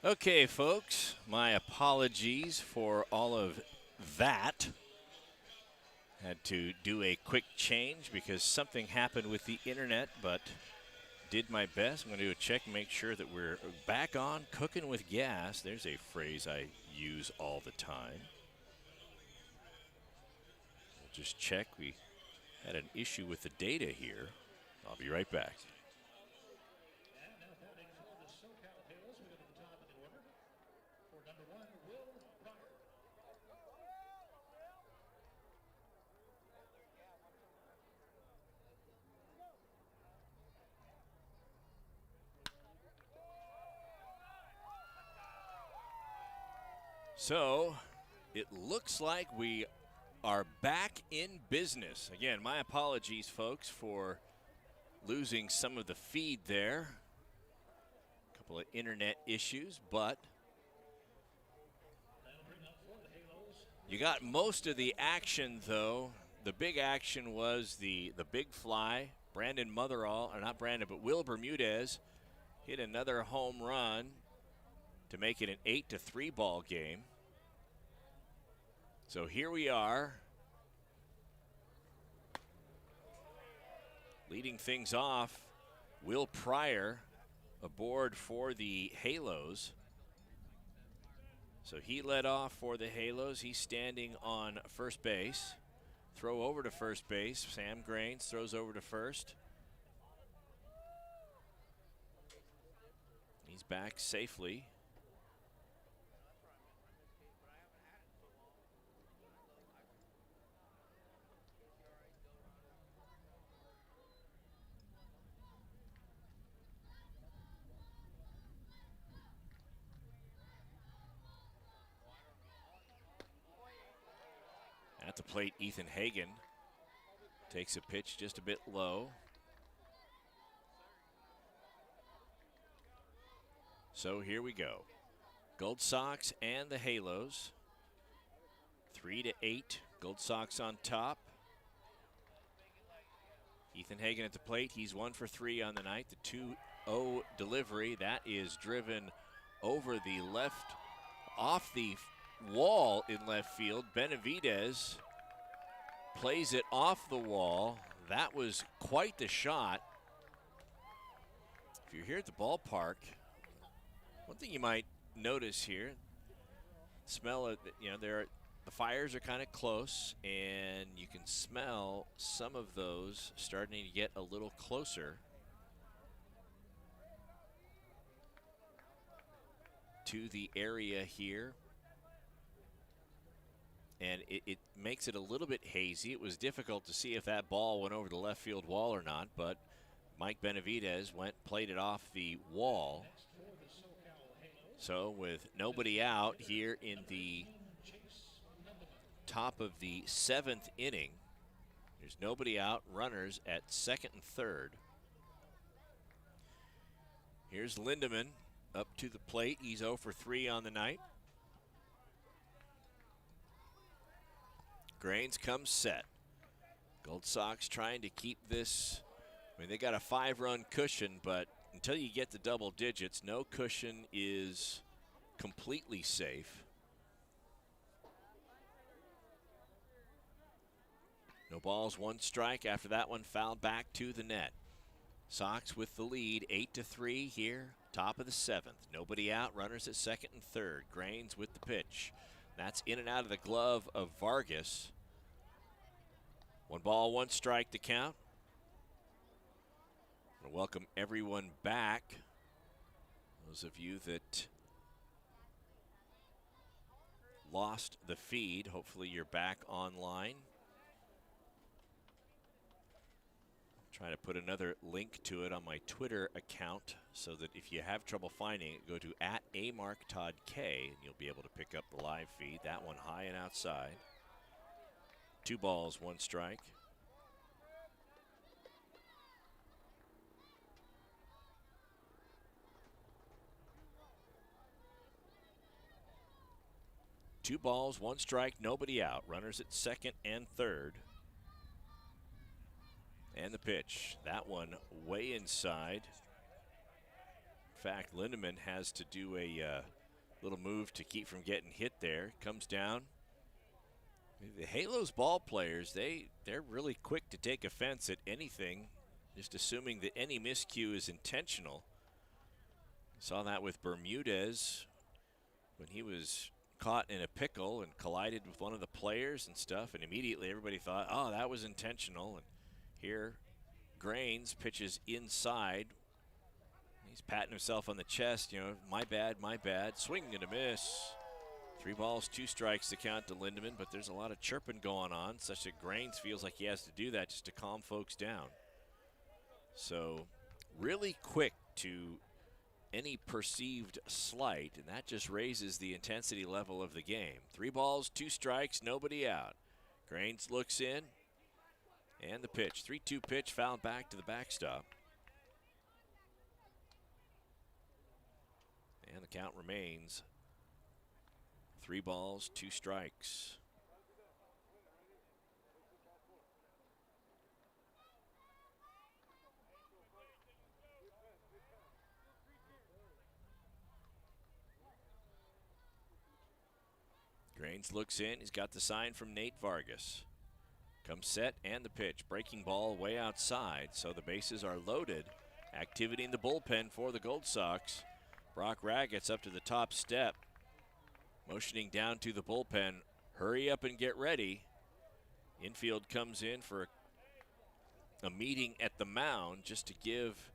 Okay, folks, my apologies for all of that. Had to do a quick change because something happened with the internet, but did my best. I'm going to do a check and make sure that we're back on cooking with gas. There's a phrase I use all the time. We'll just check. We had an issue with the data here. I'll be right back. And now batting for the SoCal Halos, we go to the top of the order. For number one, Will Pryor. So it looks like we are back in business. Again, my apologies, folks, for losing some of the feed there. A couple of internet issues, but That'll bring up for the Halos. you got most of the action, though. The big action was the big fly. Brandon Motherall, or not Brandon, but Will Bermudez hit another home run to make it an 8-3 ball game. So here we are, leading things off. Will Pryor aboard for the Halos. So he led off for the Halos. He's standing on first base. Throw over to first base. Sam Grains throws over to first. He's back safely. At the plate, Ethan Hagen takes a pitch just a bit low. So here we go. Gold Sox and the Halos. 3-8. Gold Sox on top. Ethan Hagen at the plate. He's 1 for 3 on the night. The 2-0 delivery. That is driven over the left, off the wall in left field. Benavidez plays it off the wall. That was quite the shot. If you're here at the ballpark, one thing you might notice here, smell it, the fires are kind of close, and you can smell some of those starting to get a little closer to the area here. And it makes it a little bit hazy. It was difficult to see if that ball went over the left field wall or not, but Mike Benavidez played it off the wall. So with nobody out here in the top of the 7th inning, there's nobody out, runners at second and third. Here's Lindemann up to the plate. He's 0 for 3 on the night. Grains comes set. Gold Sox trying to keep this. I mean, they got a 5-run cushion, but until you get to double digits, no cushion is completely safe. No balls, 1 strike. After that one, fouled back to the net. Sox with the lead, 8-3 here, top of the 7th. Nobody out, runners at second and third. Grains with the pitch. That's in and out of the glove of Vargas. 1 ball, 1 strike to count. I want to welcome everyone back. Those of you that lost the feed, hopefully you're back online. Try to put another link to it on my Twitter account so that if you have trouble finding it, go to @AMarkToddK and you'll be able to pick up the live feed. That one high and outside. 2 balls, 1 strike. Two balls, 1 strike, nobody out. Runners at second and third. And the pitch. That one way inside. fact, Lindemann has to do a little move to keep from getting hit there. Comes down. The Halos ball players, they're really quick to take offense at anything, just assuming that any miscue is intentional. Saw that with Bermudez when he was caught in a pickle and collided with one of the players and stuff, and immediately everybody thought, oh, that was intentional. And here, Grains pitches inside. He's patting himself on the chest, my bad, my bad. Swing and a miss. 3 balls, 2 strikes to count to Lindemann, but there's a lot of chirping going on, such that Grains feels like he has to do that just to calm folks down. So really quick to any perceived slight, and that just raises the intensity level of the game. 3 balls, 2 strikes, nobody out. Grains looks in, and the pitch. 3-2 pitch, fouled back to the backstop. And the count remains 3 balls, 2 strikes. Grains looks in. He's got the sign from Nate Vargas. Comes set and the pitch. Breaking ball way outside, so the bases are loaded. Activity in the bullpen for the Gold Sox. Brock Raggett's up to the top step, motioning down to the bullpen. Hurry up and get ready. Infield comes in for a meeting at the mound just to give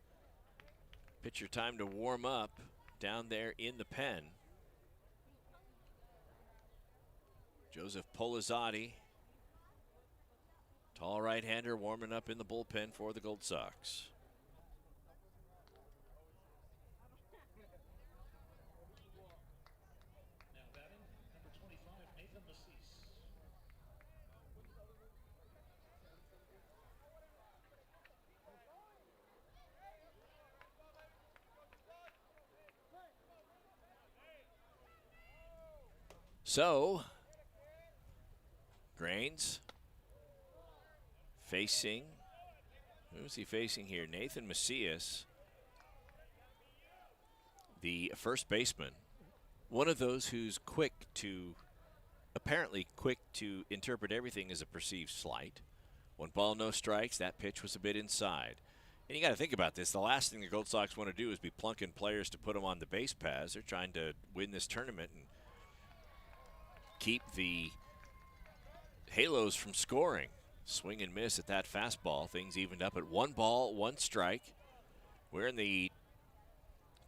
pitcher time to warm up down there in the pen. Joseph Polizzotti, tall right-hander, warming up in the bullpen for the Gold Sox. Now batting, number 25, Nathan Macias. So, Grains facing, who's he facing here? Nathan Macias, the first baseman. One of those who's apparently quick to interpret everything as a perceived slight. 1 ball, no strikes. That pitch was a bit inside. And you got to think about this. The last thing the Gold Sox want to do is be plunking players to put them on the base paths. They're trying to win this tournament and keep the Halos from scoring. Swing and miss at that fastball. Things evened up at 1 ball, 1 strike. We're in the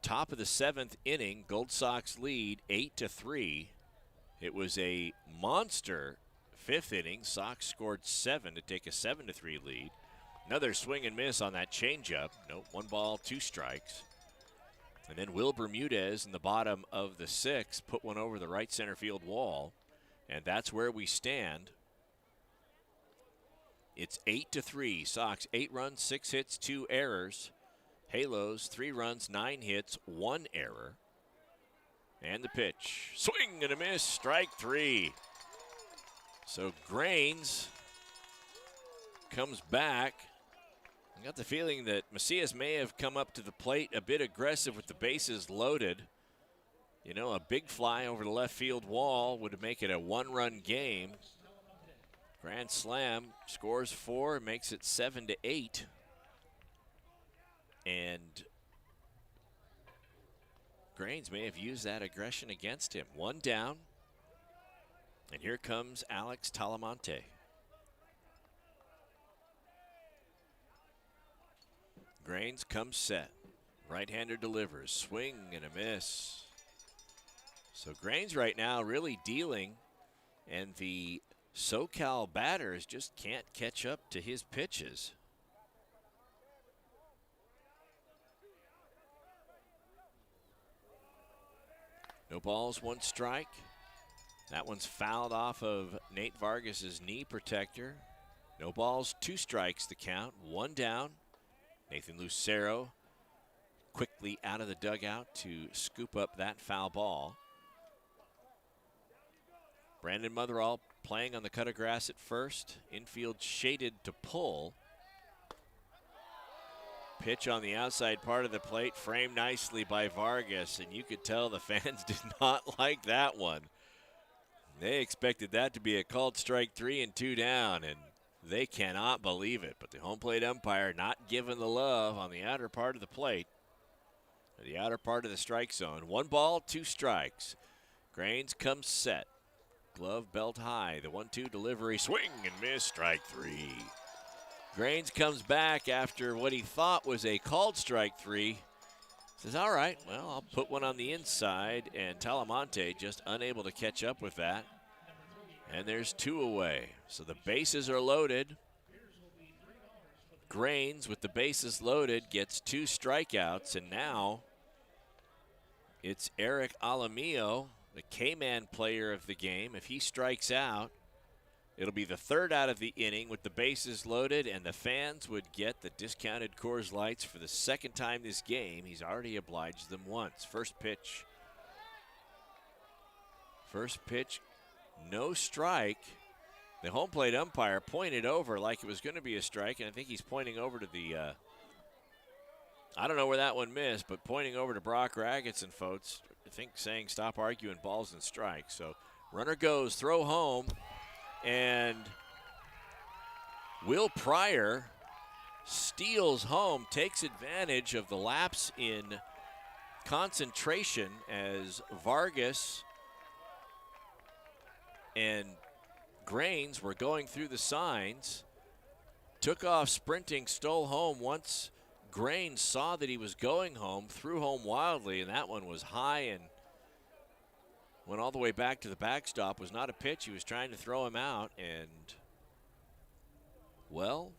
top of the 7th inning. Gold Sox lead 8-3. It was a monster 5th inning. Sox scored 7 to take a 7-3 lead. Another swing and miss on that changeup. Nope, 1 ball, 2 strikes. And then Will Bermudez in the bottom of the 6th put one over the right center field wall. And that's where we stand. It's 8-3. Sox 8 runs, 6 hits, 2 errors. Halos 3 runs, 9 hits, 1 error. And the pitch. Swing and a miss, strike 3. So Grains comes back. I got the feeling that Macias may have come up to the plate a bit aggressive with the bases loaded. A big fly over the left field wall would make it a 1-run game. Grand slam, scores 4, makes it 7-8. And Grains may have used that aggression against him. 1 down. And here comes Alex Talamonte. Grains comes set. Right-hander delivers. Swing and a miss. So Grains right now really dealing, and the SoCal batters just can't catch up to his pitches. No balls, 1 strike. That one's fouled off of Nate Vargas's knee protector. No balls, 2 strikes the count. 1 down. Nathan Lucero quickly out of the dugout to scoop up that foul ball. Brandon Motherall playing on the cut of grass at first. Infield shaded to pull. Pitch on the outside part of the plate, framed nicely by Vargas, and you could tell the fans did not like that one. They expected that to be a called strike 3 and 2 down, and they cannot believe it. But the home plate umpire not giving the love on the outer part of the plate, the outer part of the strike zone. 1 ball, 2 strikes. Grains comes set. Glove belt high. The 1-2 delivery, swing and miss, strike 3. Grains comes back after what he thought was a called strike 3. Says, all right, well, I'll put one on the inside, and Talamonte just unable to catch up with that. And there's 2 away. So the bases are loaded. Grains, with the bases loaded, gets 2 strikeouts, and now it's Eric Alamillo, the K-Man player of the game. If he strikes out, it'll be the 3rd out of the inning with the bases loaded, and the fans would get the discounted Coors Lights for the 2nd time this game. He's already obliged them once. First pitch, no strike. The home plate umpire pointed over like it was going to be a strike, and I think he's pointing over to the, I don't know where that one missed, but pointing over to Brock Ragatson, folks, I think saying stop arguing balls and strikes. So runner goes, throw home. And Will Pryor steals home, takes advantage of the lapse in concentration as Vargas and Grains were going through the signs, took off sprinting, stole home. Once Grains saw that he was going home, threw home wildly, and that one was high and went all the way back to the backstop. Was not a pitch. He was trying to throw him out, and, well,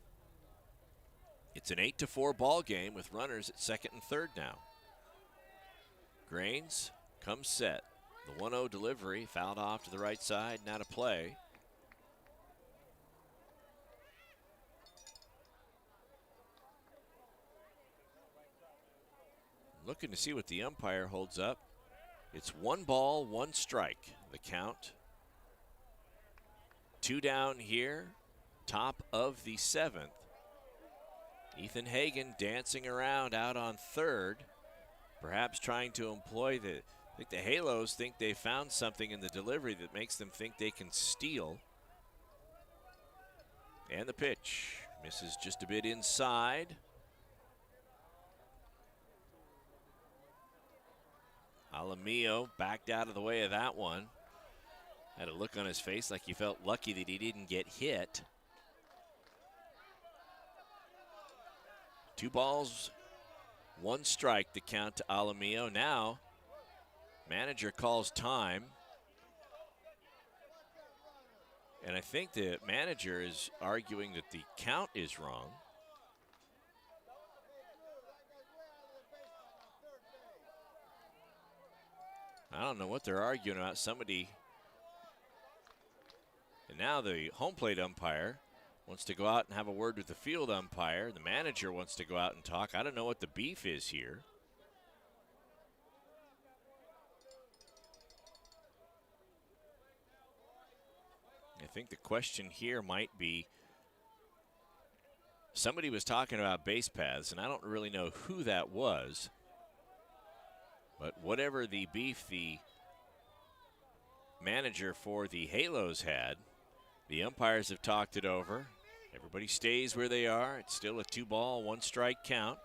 it's an 8-4 ball game with runners at 2nd and 3rd now. Grains comes set. The 1-0 delivery fouled off to the right side, not a play. Looking to see what the umpire holds up. It's 1 ball, 1 strike, the count. 2 down here, top of the 7th. Ethan Hagen dancing around out on 3rd, perhaps trying to employ I think the Halos think they found something in the delivery that makes them think they can steal. And the pitch misses just a bit inside. Alamillo backed out of the way of that one. Had a look on his face like he felt lucky that he didn't get hit. 2 balls, 1 strike, the count to Alamillo. Now, manager calls time. And I think the manager is arguing that the count is wrong. I don't know what they're arguing about. Somebody. And now the home plate umpire wants to go out and have a word with the field umpire. The manager wants to go out and talk. I don't know what the beef is here. I think the question here might be, somebody was talking about base paths, and I don't really know who that was. But whatever the beef the manager for the Halos had, the umpires have talked it over. Everybody stays where they are. It's still a 2 ball, 1 strike count.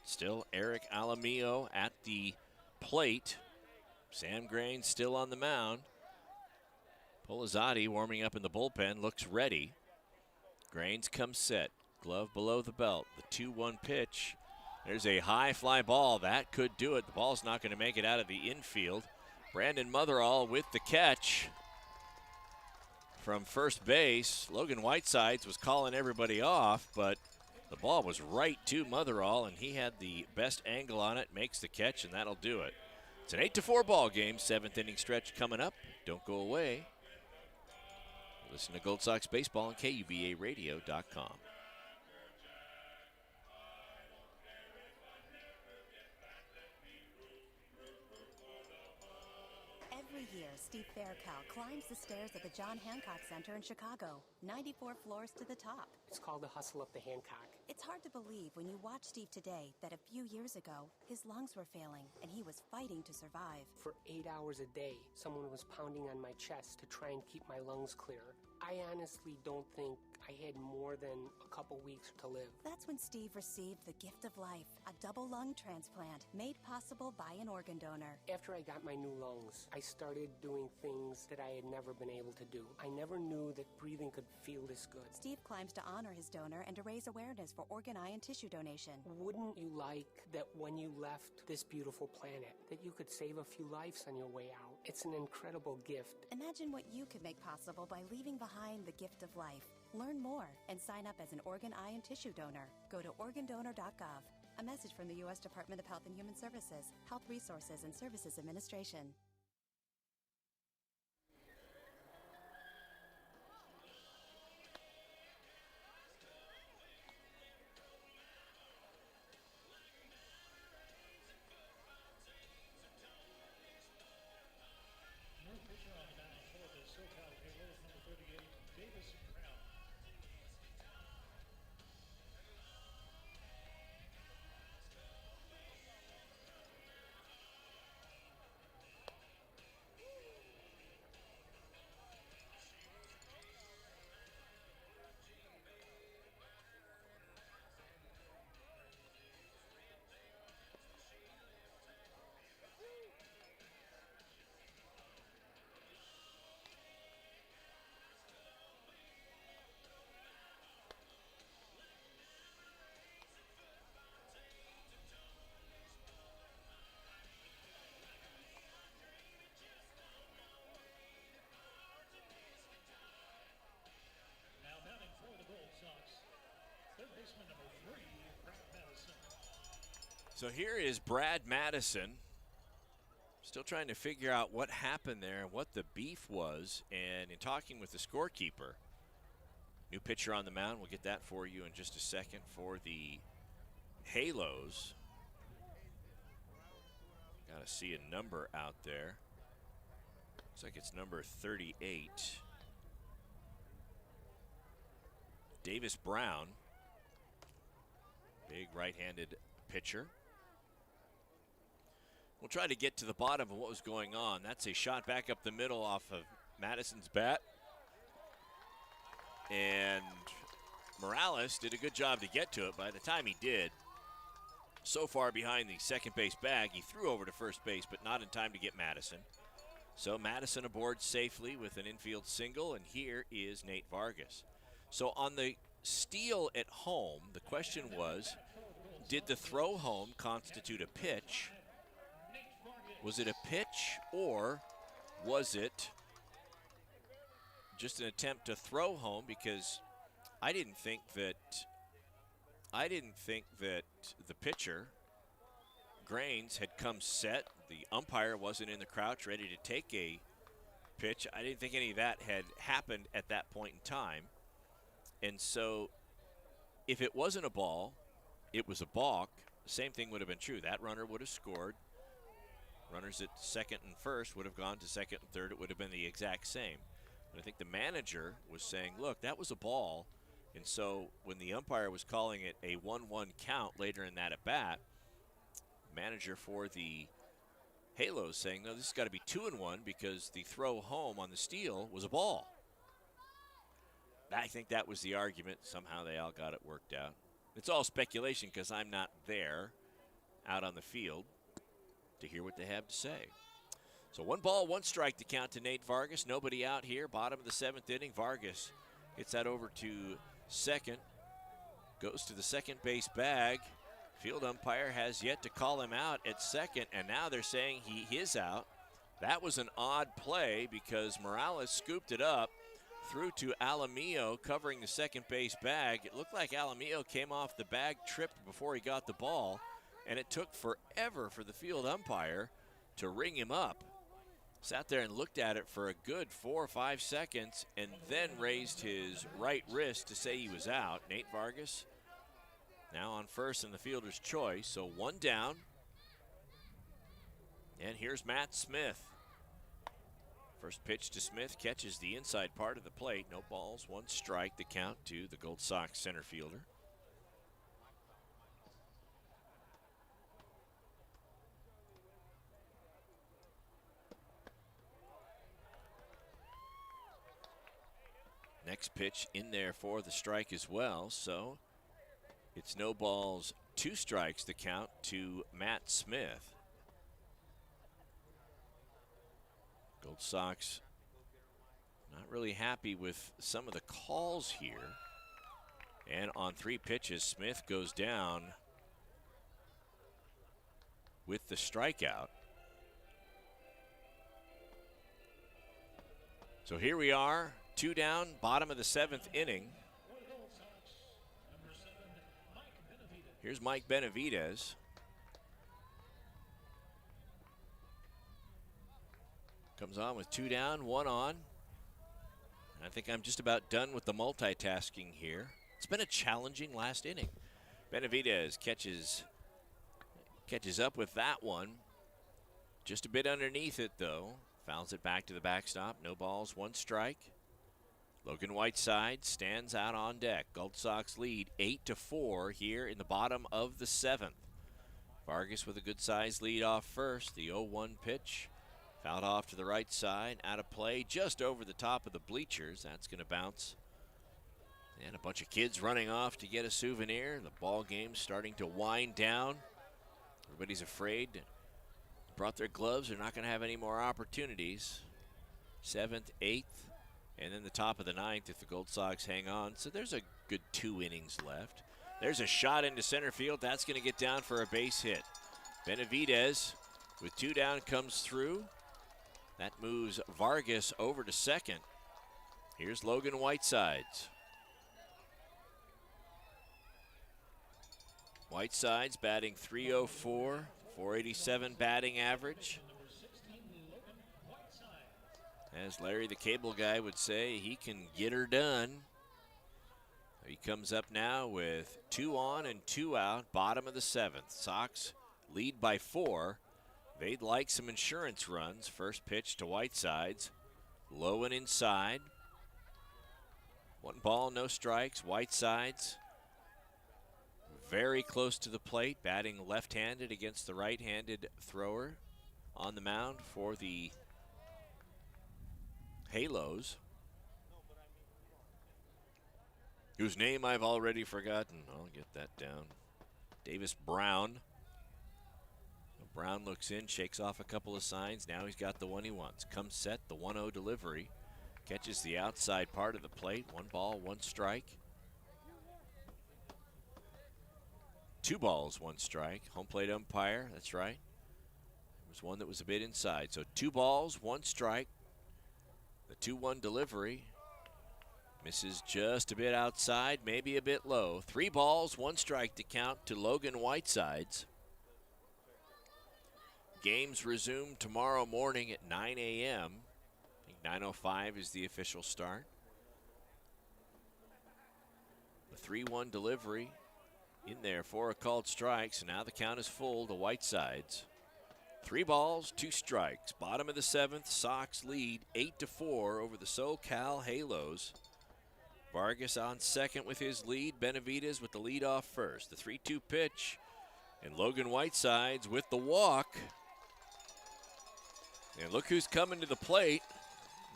Still Eric Alamillo at the plate. Sam Grains still on the mound. Polizzotti warming up in the bullpen, looks ready. Grains comes set. Glove below the belt. The 2-1 pitch. There's a high fly ball. That could do it. The ball's not going to make it out of the infield. Brandon Motherall with the catch from first base. Logan Whitesides was calling everybody off, but the ball was right to Motherall, and he had the best angle on it. Makes the catch, and that'll do it. It's an 8-4 ball game. 7th inning stretch coming up. Don't go away. Listen to Gold Sox Baseball on KUBARadio.com. Every year, Steve Faircal climbs the stairs at the John Hancock Center in Chicago, 94 floors to the top. It's called the hustle up the Hancock. It's hard to believe when you watch Steve today that a few years ago, his lungs were failing and he was fighting to survive. For 8 hours a day, someone was pounding on my chest to try and keep my lungs clear. I honestly don't think I had more than a couple weeks to live. That's when Steve received the gift of life, a double lung transplant made possible by an organ donor. After I got my new lungs, I started doing things that I had never been able to do. I never knew that breathing could feel this good. Steve climbs to honor his donor and to raise awareness for organ, eye, and tissue donation. Wouldn't you like that when you left this beautiful planet, that you could save a few lives on your way out? It's an incredible gift. Imagine what you could make possible by leaving behind the gift of life. Learn more and sign up as an organ, eye, and tissue donor. Go to organdonor.gov. A message from the U.S. Department of Health and Human Services, Health Resources and Services Administration. New pitcher on the mound for the SoCal Halos, number 38, Davis Brown. Now mounting for the Gold Sox, third baseman number 3, Brad Madison. So here is Brad Madison, still trying to figure out what happened there and what the beef was. And in talking with the scorekeeper, new pitcher on the mound, we'll get that for you in just a second for the Halos. Got to see a number out there. Looks like it's number 38. Davis Brown, big right-handed pitcher. We'll try to get to the bottom of what was going on. That's a shot back up the middle off of Madison's bat. And Morales did a good job to get to it. By the time he did, so far behind the second base bag, he threw over to first base, but not in time to get Madison. So Madison aboard safely with an infield single, and here is Nate Vargas. So on the steal at home, the question was, did the throw home constitute a pitch? Was it a pitch, or was it just an attempt to throw home? Because I didn't think that the pitcher, Grains, had come set. The umpire wasn't in the crouch ready to take a pitch. I didn't think any of that had happened at that point in time. And so if it wasn't a ball, it was a balk, the same thing would have been true. That runner would have scored. Runners at second and first would have gone to second and third. It would have been the exact same. But I think the manager was saying, look, that was a ball. And so when the umpire was calling it a 1-1 count later in that at-bat, manager for the Halos saying, no, this has got to be 2-1 because the throw home on the steal was a ball. I think that was the argument. Somehow they all got it worked out. It's all speculation because I'm not there out on the field to hear what they have to say. So 1 ball, 1 strike to count to Nate Vargas. Nobody out here. Bottom of the 7th inning. Vargas gets that over to second. Goes to the second base bag. Field umpire has yet to call him out at second, and now they're saying he is out. That was an odd play because Morales scooped it up, threw to Alamillo covering the second base bag. It looked like Alamillo came off the bag, tripped before he got the ball, and it took forever for the field umpire to ring him up. Sat there and looked at it for a good 4 or 5 seconds and then raised his right wrist to say he was out. Nate Vargas now on first in the fielder's choice, so 1 down. And here's Matt Smith. First pitch to Smith catches the inside part of the plate. No balls, 1 strike, the count to the Gold Sox center fielder. Next pitch in there for the strike as well. So it's no balls, 2 strikes to count to Matt Smith. Gold Sox not really happy with some of the calls here. And on 3 pitches, Smith goes down with the strikeout. So here we are, 2 down, bottom of the 7th inning. Here's Mike Benavidez. Comes on with 2 down, 1 on. I think I'm just about done with the multitasking here. It's been a challenging last inning. Benavidez catches up with that one. Just a bit underneath it, though. Fouls it back to the backstop. No balls, 1 strike. Logan Whiteside stands out on deck. Gold Sox lead 8-4 here in the bottom of the 7th. Vargas with a good-sized lead off first. The 0-1 pitch. Fouled off to the right side. Out of play just over the top of the bleachers. That's going to bounce. And a bunch of kids running off to get a souvenir. The ball game's starting to wind down. Everybody's afraid. Brought their gloves. They're not going to have any more opportunities. 7th, 8th, and then the top of the 9th if the Gold Sox hang on. So there's a good 2 innings left. There's a shot into center field. That's going to get down for a base hit. Benavidez with 2 down comes through. That moves Vargas over to second. Here's Logan Whitesides. Whitesides batting .304, 487 batting average. As Larry the Cable Guy would say, he can get her done. He comes up now with 2 on and 2 out, bottom of the 7th. Sox lead by 4. They'd like some insurance runs. First pitch to Whitesides, low and inside. 1 ball, no strikes. Whitesides very close to the plate, batting left-handed against the right-handed thrower on the mound for the Halos, whose name I've already forgotten. I'll get that down. Davis Brown. Brown looks in, shakes off a couple of signs. Now he's got the one he wants. Comes set, the 1-0 delivery. Catches the outside part of the plate. 1 ball, 1 strike. 2 balls, 1 strike. Home plate umpire, that's right. There was one that was a bit inside. So 2 balls, 1 strike. The 2-1 delivery. Misses just a bit outside, maybe a bit low. 3 balls, 1 strike to count to Logan Whitesides. Games resume tomorrow morning at 9 a.m. I think 9:05 is the official start. The 3-1 delivery in there for a called strike. So now the count is full to Whitesides. 3 balls, 2 strikes. Bottom of the 7th, Sox lead 8-4 over the SoCal Halos. Vargas on second with his lead. Benavidez with the lead off first. The 3-2 pitch. And Logan Whitesides with the walk. And look who's coming to the plate.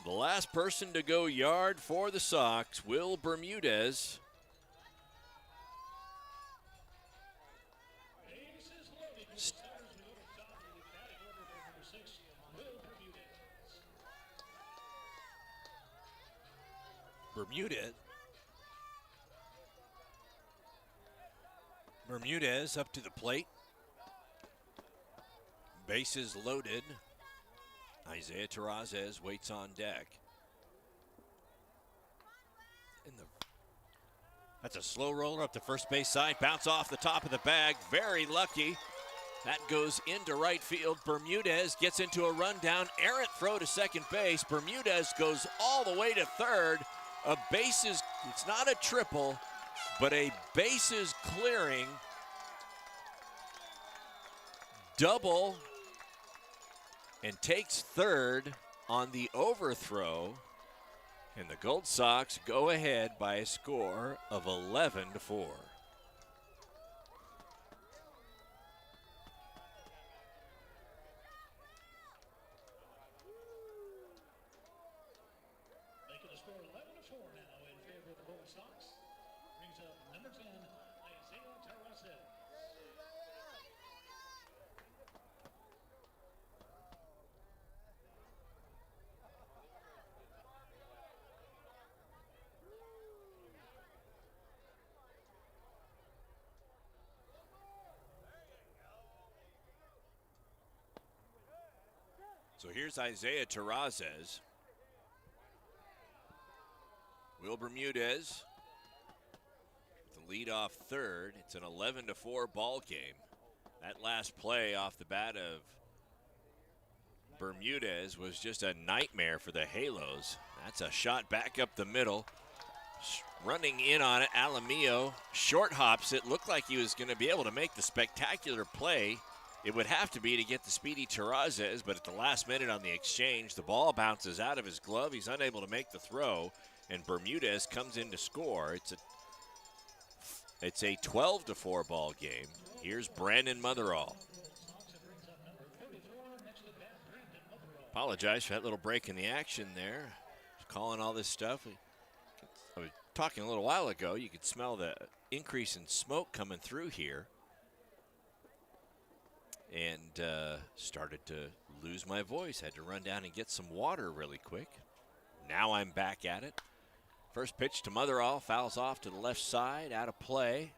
The last person to go yard for the Sox, Will Bermudez. Bermudez up to the plate. Bases loaded. Isaiah Terrazas waits on deck. That's a slow roller up the first base side. Bounce off the top of the bag. Very lucky. That goes into right field. Bermudez gets into a rundown. Errant throw to second base. Bermudez goes all the way to third. A bases, it's not a triple, but a bases clearing double, and takes third on the overthrow. And the Gold Sox go ahead by a score of 11-4. Making the score 11-4 now in So here's Isaiah Terrazes. Will Bermudez, the leadoff third. It's an 11-4 ball game. That last play off the bat of Bermudez was just a nightmare for the Halos. That's a shot back up the middle. Running in on it, Alamillo short hops it. Looked like he was going to be able to make the spectacular play. It would have to be to get the speedy Terrazes, but at the last minute on the exchange, the ball bounces out of his glove. He's unable to make the throw, and Bermudez comes in to score. It's a 12-4 ball game. Here's Brandon Motherall. Apologize for that little break in the action there. Calling all this stuff. I was talking a little while ago. You could smell the increase in smoke coming through here. And started to lose my voice. Had to run down and get some water really quick. Now I'm back at it. First pitch to Motherall. Fouls off to the left side. Out of play.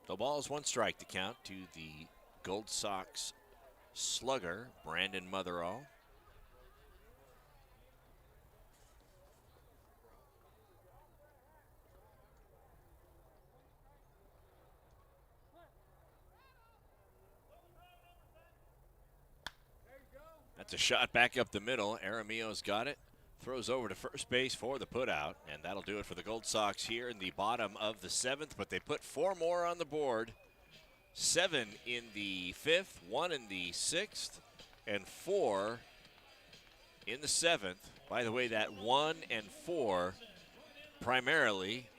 The ball is 1 strike to count to the Gold Sox slugger, Brandon Motherall. That's a shot back up the middle. Aramillo's got it. Throws over to first base for the putout, and that'll do it for the Gold Sox here in the bottom of the 7th, but they put 4 more on the board. 7 in the 5th, 1 in the 6th, and 4 in the 7th. By the way, that 1 and 4 primarily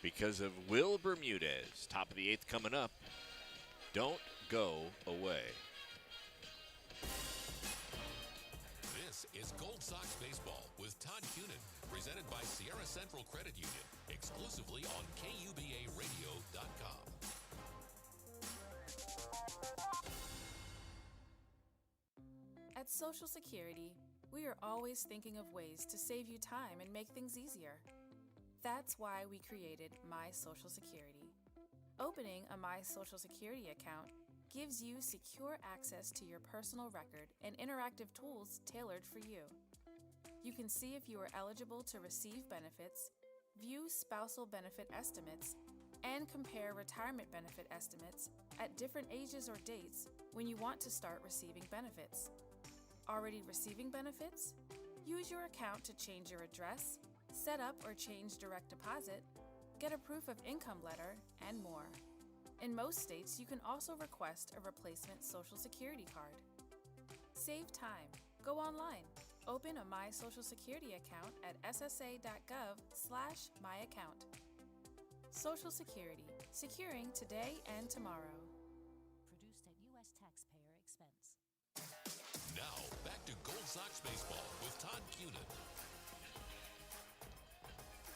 because of Will Bermudez. Top of the 8th coming up. Don't go away. This is Gold Sox Baseball with Todd Cunin, presented by Sierra Central Credit Union, exclusively on KUBARadio.com. At Social Security, we are always thinking of ways to save you time and make things easier. That's why we created My Social Security. Opening a My Social Security account gives you secure access to your personal record and interactive tools tailored for you. You can see if you are eligible to receive benefits, view spousal benefit estimates, and compare retirement benefit estimates at different ages or dates when you want to start receiving benefits. Already receiving benefits? Use your account to change your address, set up or change direct deposit, get a proof of income letter, and more. In most states, you can also request a replacement Social Security card. Save time. Go online. Open a My Social Security account at ssa.gov/myaccount. Social Security. Securing today and tomorrow. Produced at U.S. taxpayer expense. Now, back to Gold Sox Baseball with Todd Cunin.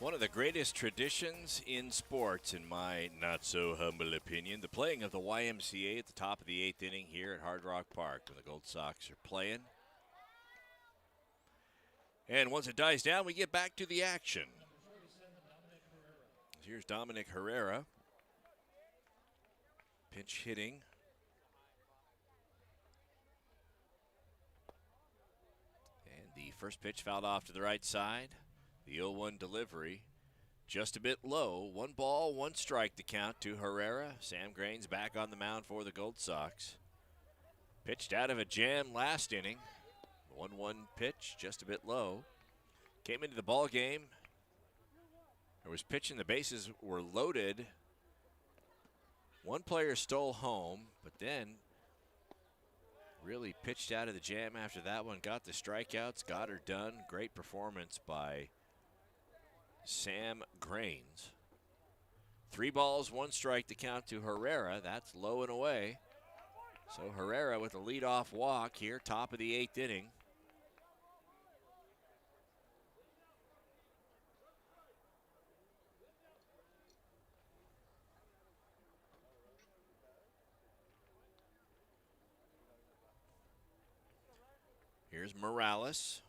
One of the greatest traditions in sports, in my not-so-humble opinion, the playing of the YMCA at the top of the 8th inning here at Hard Rock Park when the Gold Sox are playing. And once it dies down, we get back to the action. Here's Dominic Herrera. Pinch hitting. And the first pitch fouled off to the right side. The 0-1 delivery, just a bit low. 1 ball, 1 strike to count to Herrera. Sam Grain's back on the mound for the Gold Sox. Pitched out of a jam last inning. 1-1 pitch, just a bit low. Came into the ball game. There was pitching, the bases were loaded. 1 player stole home, but then really pitched out of the jam after that one. Got the strikeouts, got her done. Great performance by Sam Grains. 3 balls, 1 strike to count to Herrera. That's low and away. So Herrera with a leadoff walk here, top of the 8th inning. Here's Morales.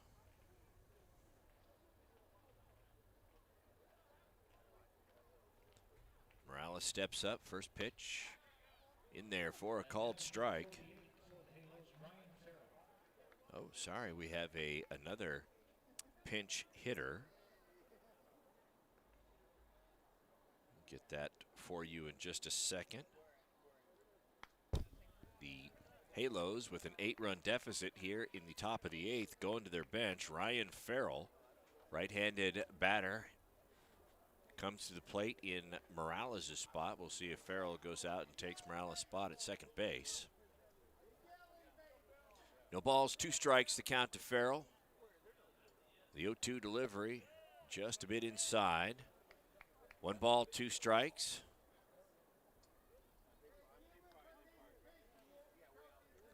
Morales steps up, first pitch in there for a called strike. Oh, sorry, we have another pinch hitter. Get that for you in just a second. The Halos with an 8-run deficit here in the top of the 8th going to their bench. Ryan Farrell, right-handed batter, comes to the plate in Morales' spot. We'll see if Farrell goes out and takes Morales' spot at second base. No balls, 2 strikes, the count to Farrell. The 0-2 delivery just a bit inside. 1 ball, 2 strikes.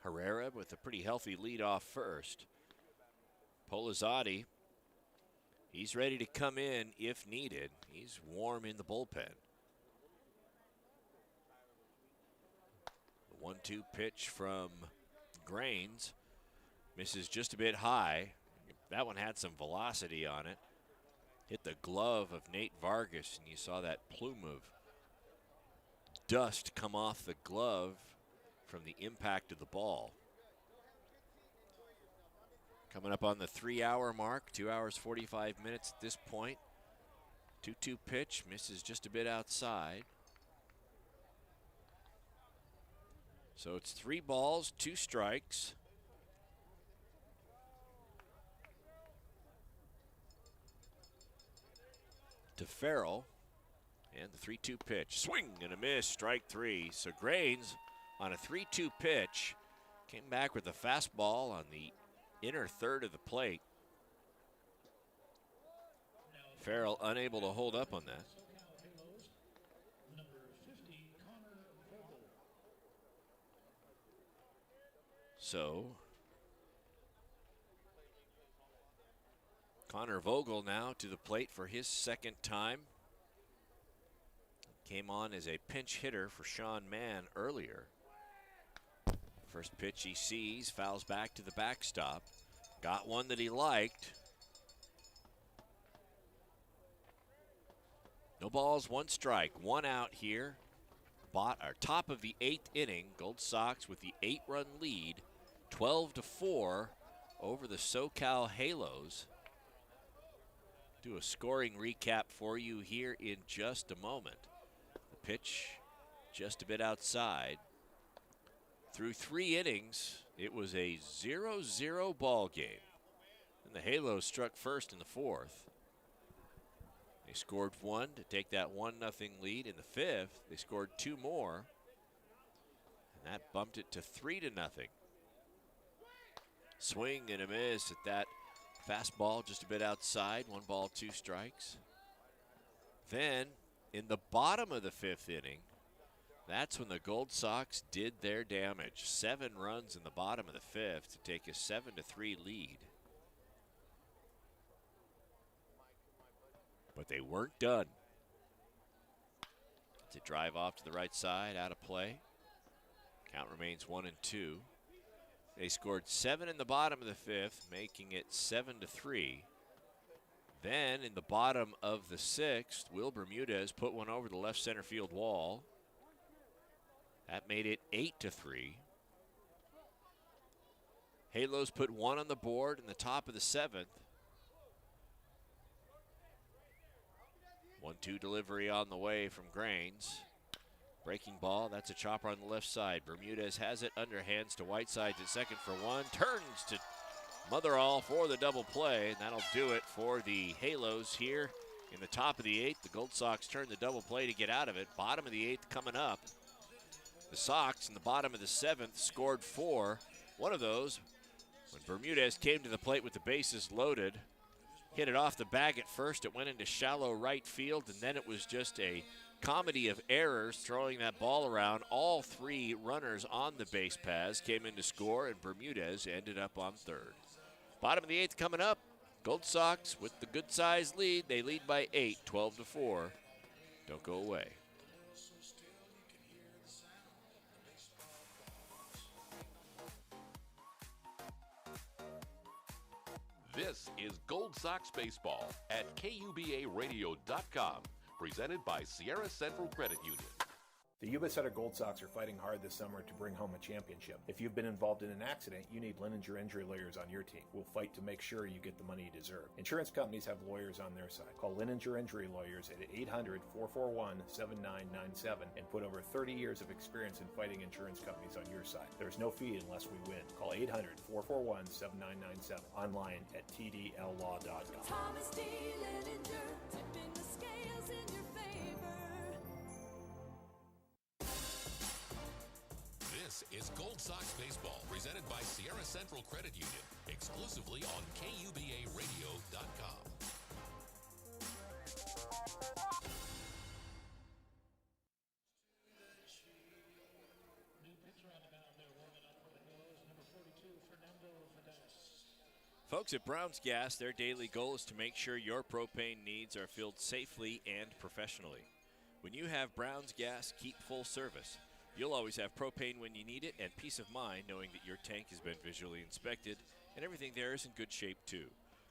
Herrera with a pretty healthy lead off first. Polizzotti, he's ready to come in if needed. He's warm in the bullpen. The 1-2 pitch from Grains misses just a bit high. That one had some velocity on it. Hit the glove of Nate Vargas, and you saw that plume of dust come off the glove from the impact of the ball. Coming up on the 3-hour mark, 2 hours 45 minutes at this point. 2-2 pitch, misses just a bit outside. So it's 3 balls, 2 strikes. To Farrell, and the 3-2 pitch. Swing and a miss, strike 3. So Grains on a 3-2 pitch came back with a fastball on the inner third of the plate. Farrell unable to hold up on that. So Connor Vogel now to the plate for his second time. Came on as a pinch hitter for Sean Mann earlier. First pitch he sees, fouls back to the backstop. Got one that he liked. No balls, 1 strike, 1 out here. Top of the 8th inning, Gold Sox with the 8-run lead, 12-4 over the SoCal Halos. Do a scoring recap for you here in just a moment. The pitch just a bit outside. Through 3 innings, it was a 0-0 ball game. And the Halos struck first in the 4th. They scored 1 to take that 1-0 lead. In the 5th, they scored 2 more. And that bumped it to 3-0. Swing and a miss at that fastball just a bit outside. 1 ball, 2 strikes. Then, in the bottom of the 5th inning, that's when the Gold Sox did their damage. 7 runs in the bottom of the 5th to take a 7-3 lead. But they weren't done. It's a drive off to the right side, out of play. Count remains 1-2. They scored 7 in the bottom of the 5th, making it 7-3. Then in the bottom of the 6th, Will Bermudez put one over the left center field wall. That made it 8-3. Halos put 1 on the board in the top of the 7th. 1-2 delivery on the way from Grains. Breaking ball, that's a chopper on the left side. Bermudez has it, underhands to Whiteside to second for 1. Turns to Motherall for the double play, and that'll do it for the Halos here in the top of the 8th. The Gold Sox turn the double play to get out of it. Bottom of the 8th coming up. The Sox in the bottom of the 7th scored 4. One of those, when Bermudez came to the plate with the bases loaded, hit it off the bag at first. It went into shallow right field, and then it was just a comedy of errors throwing that ball around. All 3 runners on the base paths came in to score, and Bermudez ended up on third. Bottom of the 8th coming up. Gold Sox with the good-sized lead. They lead by 8, 12-4. Don't go away. This is Gold Sox Baseball at KUBARadio.com, presented by Sierra Central Credit Union. The Yuba Sutter Gold Sox are fighting hard this summer to bring home a championship. If you've been involved in an accident, you need Lininger Injury Lawyers on your team. We'll fight to make sure you get the money you deserve. Insurance companies have lawyers on their side. Call Lininger Injury Lawyers at 800-441-7997 and put over 30 years of experience in fighting insurance companies on your side. There's no fee unless we win. Call 800-441-7997. Online at tdllaw.com. Thomas D. Lininger, tipping the scales in your favor. This is Gold Sox Baseball, presented by Sierra Central Credit Union, exclusively on KUBARadio.com. New pitcher on the mound there, warming up for the Hills, number 42, Fernando Vadas. Folks at Brown's Gas, their daily goal is to make sure your propane needs are filled safely and professionally. When you have Brown's Gas, keep full service. You'll always have propane when you need it and peace of mind knowing that your tank has been visually inspected and everything there is in good shape too.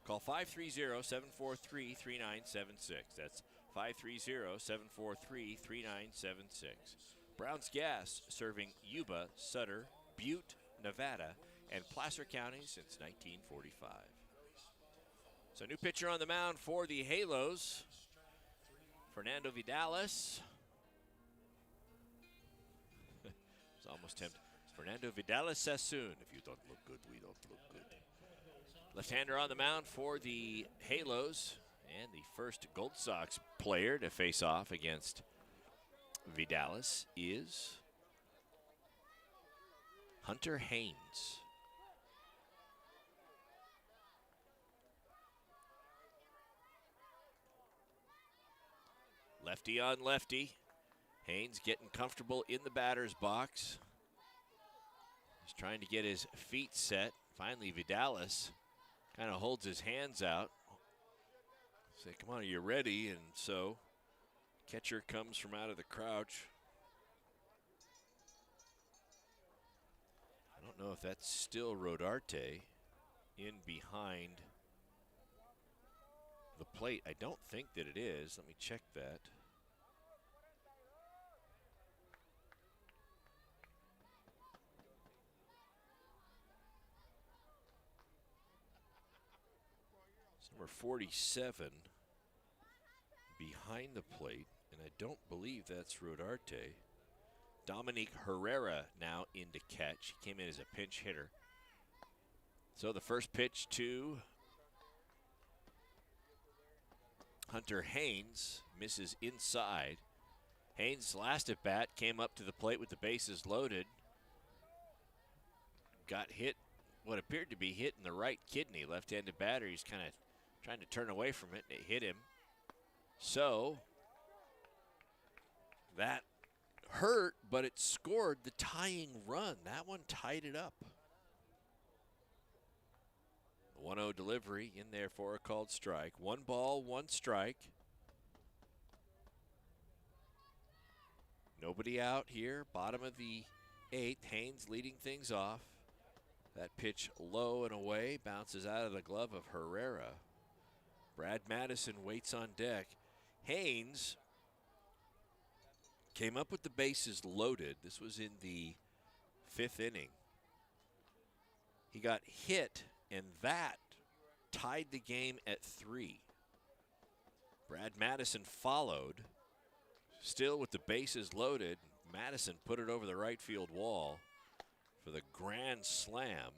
Call 530-743-3976. That's 530-743-3976. Brown's Gas, serving Yuba, Sutter, Butte, Nevada, and Placer County since 1945. So new pitcher on the mound for the Halos, Fernando Vidalis. It's almost tempted. Fernando Vidalis Sassoon. If you don't look good, we don't look good. Left-hander on the mound for the Halos, and the first Gold Sox player to face off against Vidalis is Hunter Haynes. Lefty on lefty. Haynes getting comfortable in the batter's box. He's trying to get his feet set. Finally, Vidalis kind of holds his hands out. Say, come on, are you ready? And so, catcher comes from out of the crouch. I don't know if that's still Rodarte in behind the plate. I don't think that it is. Let me check that. Number 47 behind the plate, and I don't believe that's Rodarte. Dominique Herrera now in to catch. He came in as a pinch hitter. So the first pitch to Hunter Haynes misses inside. Haynes' last at bat came up to the plate with the bases loaded. Got hit, what appeared to be hit in the right kidney. Left-handed batter, he's kind of trying to turn away from it, and it hit him. So that hurt, but it scored the tying run. That one tied it up. 1-0 delivery in there for a called strike. 1 ball, 1 strike. Nobody out here. Bottom of the 8th. Haynes leading things off. That pitch low and away, bounces out of the glove of Herrera. Brad Madison waits on deck. Haynes came up with the bases loaded. This was in the 5th inning. He got hit, and that tied the game at 3. Brad Madison followed, still with the bases loaded. Madison put it over the right field wall for the grand slam.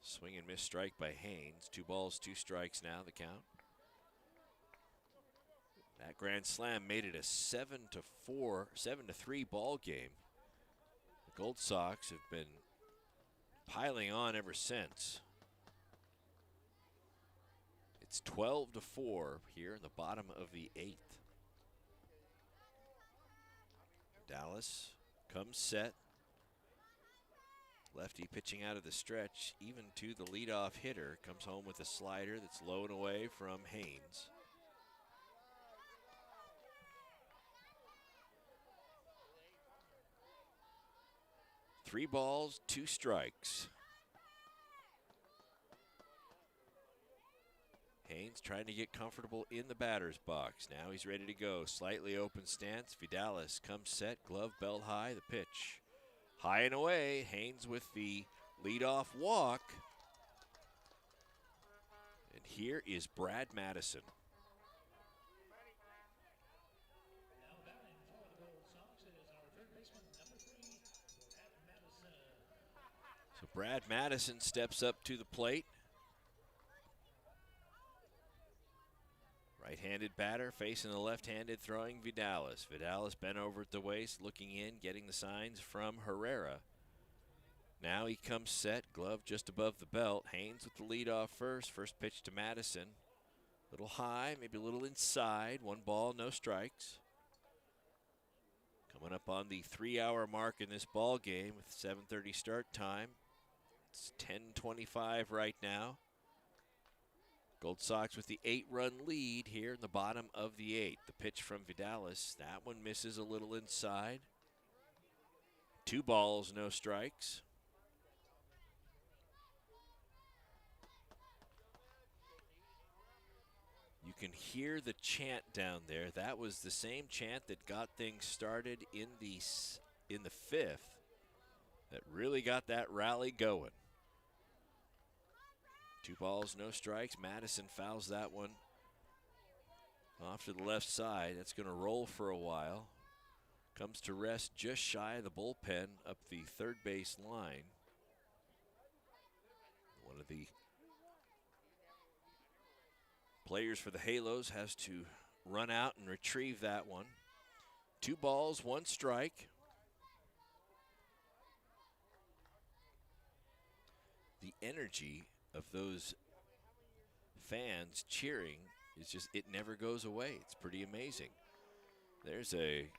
Swing and miss strike by Haynes. 2 balls, 2 strikes now, the count. That grand slam made it a 7-3 ball game. The Gold Sox have been piling on ever since. It's 12-4 here in the bottom of the 8th. Dallas comes set. Lefty pitching out of the stretch, even to the leadoff hitter. Comes home with a slider that's low and away from Haynes. Three balls, 2 strikes. Haynes trying to get comfortable in the batter's box. Now he's ready to go. Slightly open stance. Vidalis comes set, glove belt high, the pitch. High and away. Haynes with the leadoff walk. And here is Brad Madison. Now batting for the Gold Sox is our third baseman, number 3, Brad Madison. So Brad Madison steps up to the plate. Right-handed batter facing the left-handed throwing Vidalis. Vidalis bent over at the waist, looking in, getting the signs from Herrera. Now he comes set, glove just above the belt. Haynes with the lead off first. First pitch to Madison. A little high, maybe a little inside. 1 ball, no strikes. Coming up on the 3-hour mark in this ball game with 7:30 start time. It's 10:25 right now. Gold Sox with the 8-run lead here in the bottom of the 8th. The pitch from Vidalis, that one misses a little inside. 2 balls, no strikes. You can hear the chant down there. That was the same chant that got things started in the 5th. That really got that rally going. 2 balls, no strikes. Madison fouls that one off to the left side. That's going to roll for a while. Comes to rest just shy of the bullpen up the third base line. One of the players for the Halos has to run out and retrieve that one. 2 balls, 1 strike. The energy of those fans cheering is just, it never goes away. It's pretty amazing. There's a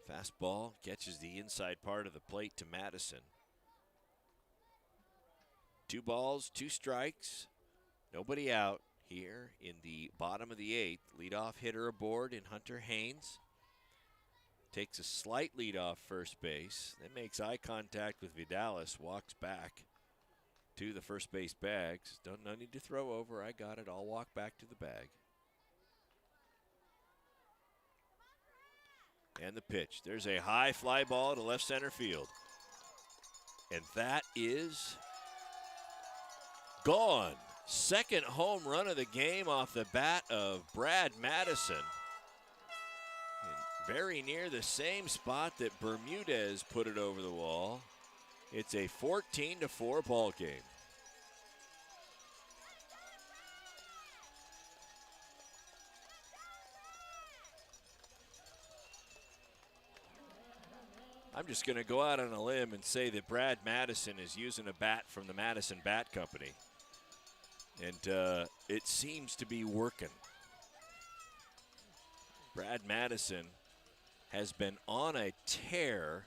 fastball, catches the inside part of the plate to Madison. 2 balls, 2 strikes, nobody out here in the bottom of the 8th. Leadoff hitter aboard in Hunter Haynes. Takes a slight lead off first base, then makes eye contact with Vidalis, walks back to the first base bags. No need to throw over. I got it. I'll walk back to the bag. And the pitch. There's a high fly ball to left center field. And that is gone. Second home run of the game off the bat of Brad Madison. And very near the same spot that Bermudez put it over the wall. It's a 14-4 ball game. I'm just going to go out on a limb and say that Brad Madison is using a bat from the Madison Bat Company. And it seems to be working. Brad Madison has been on a tear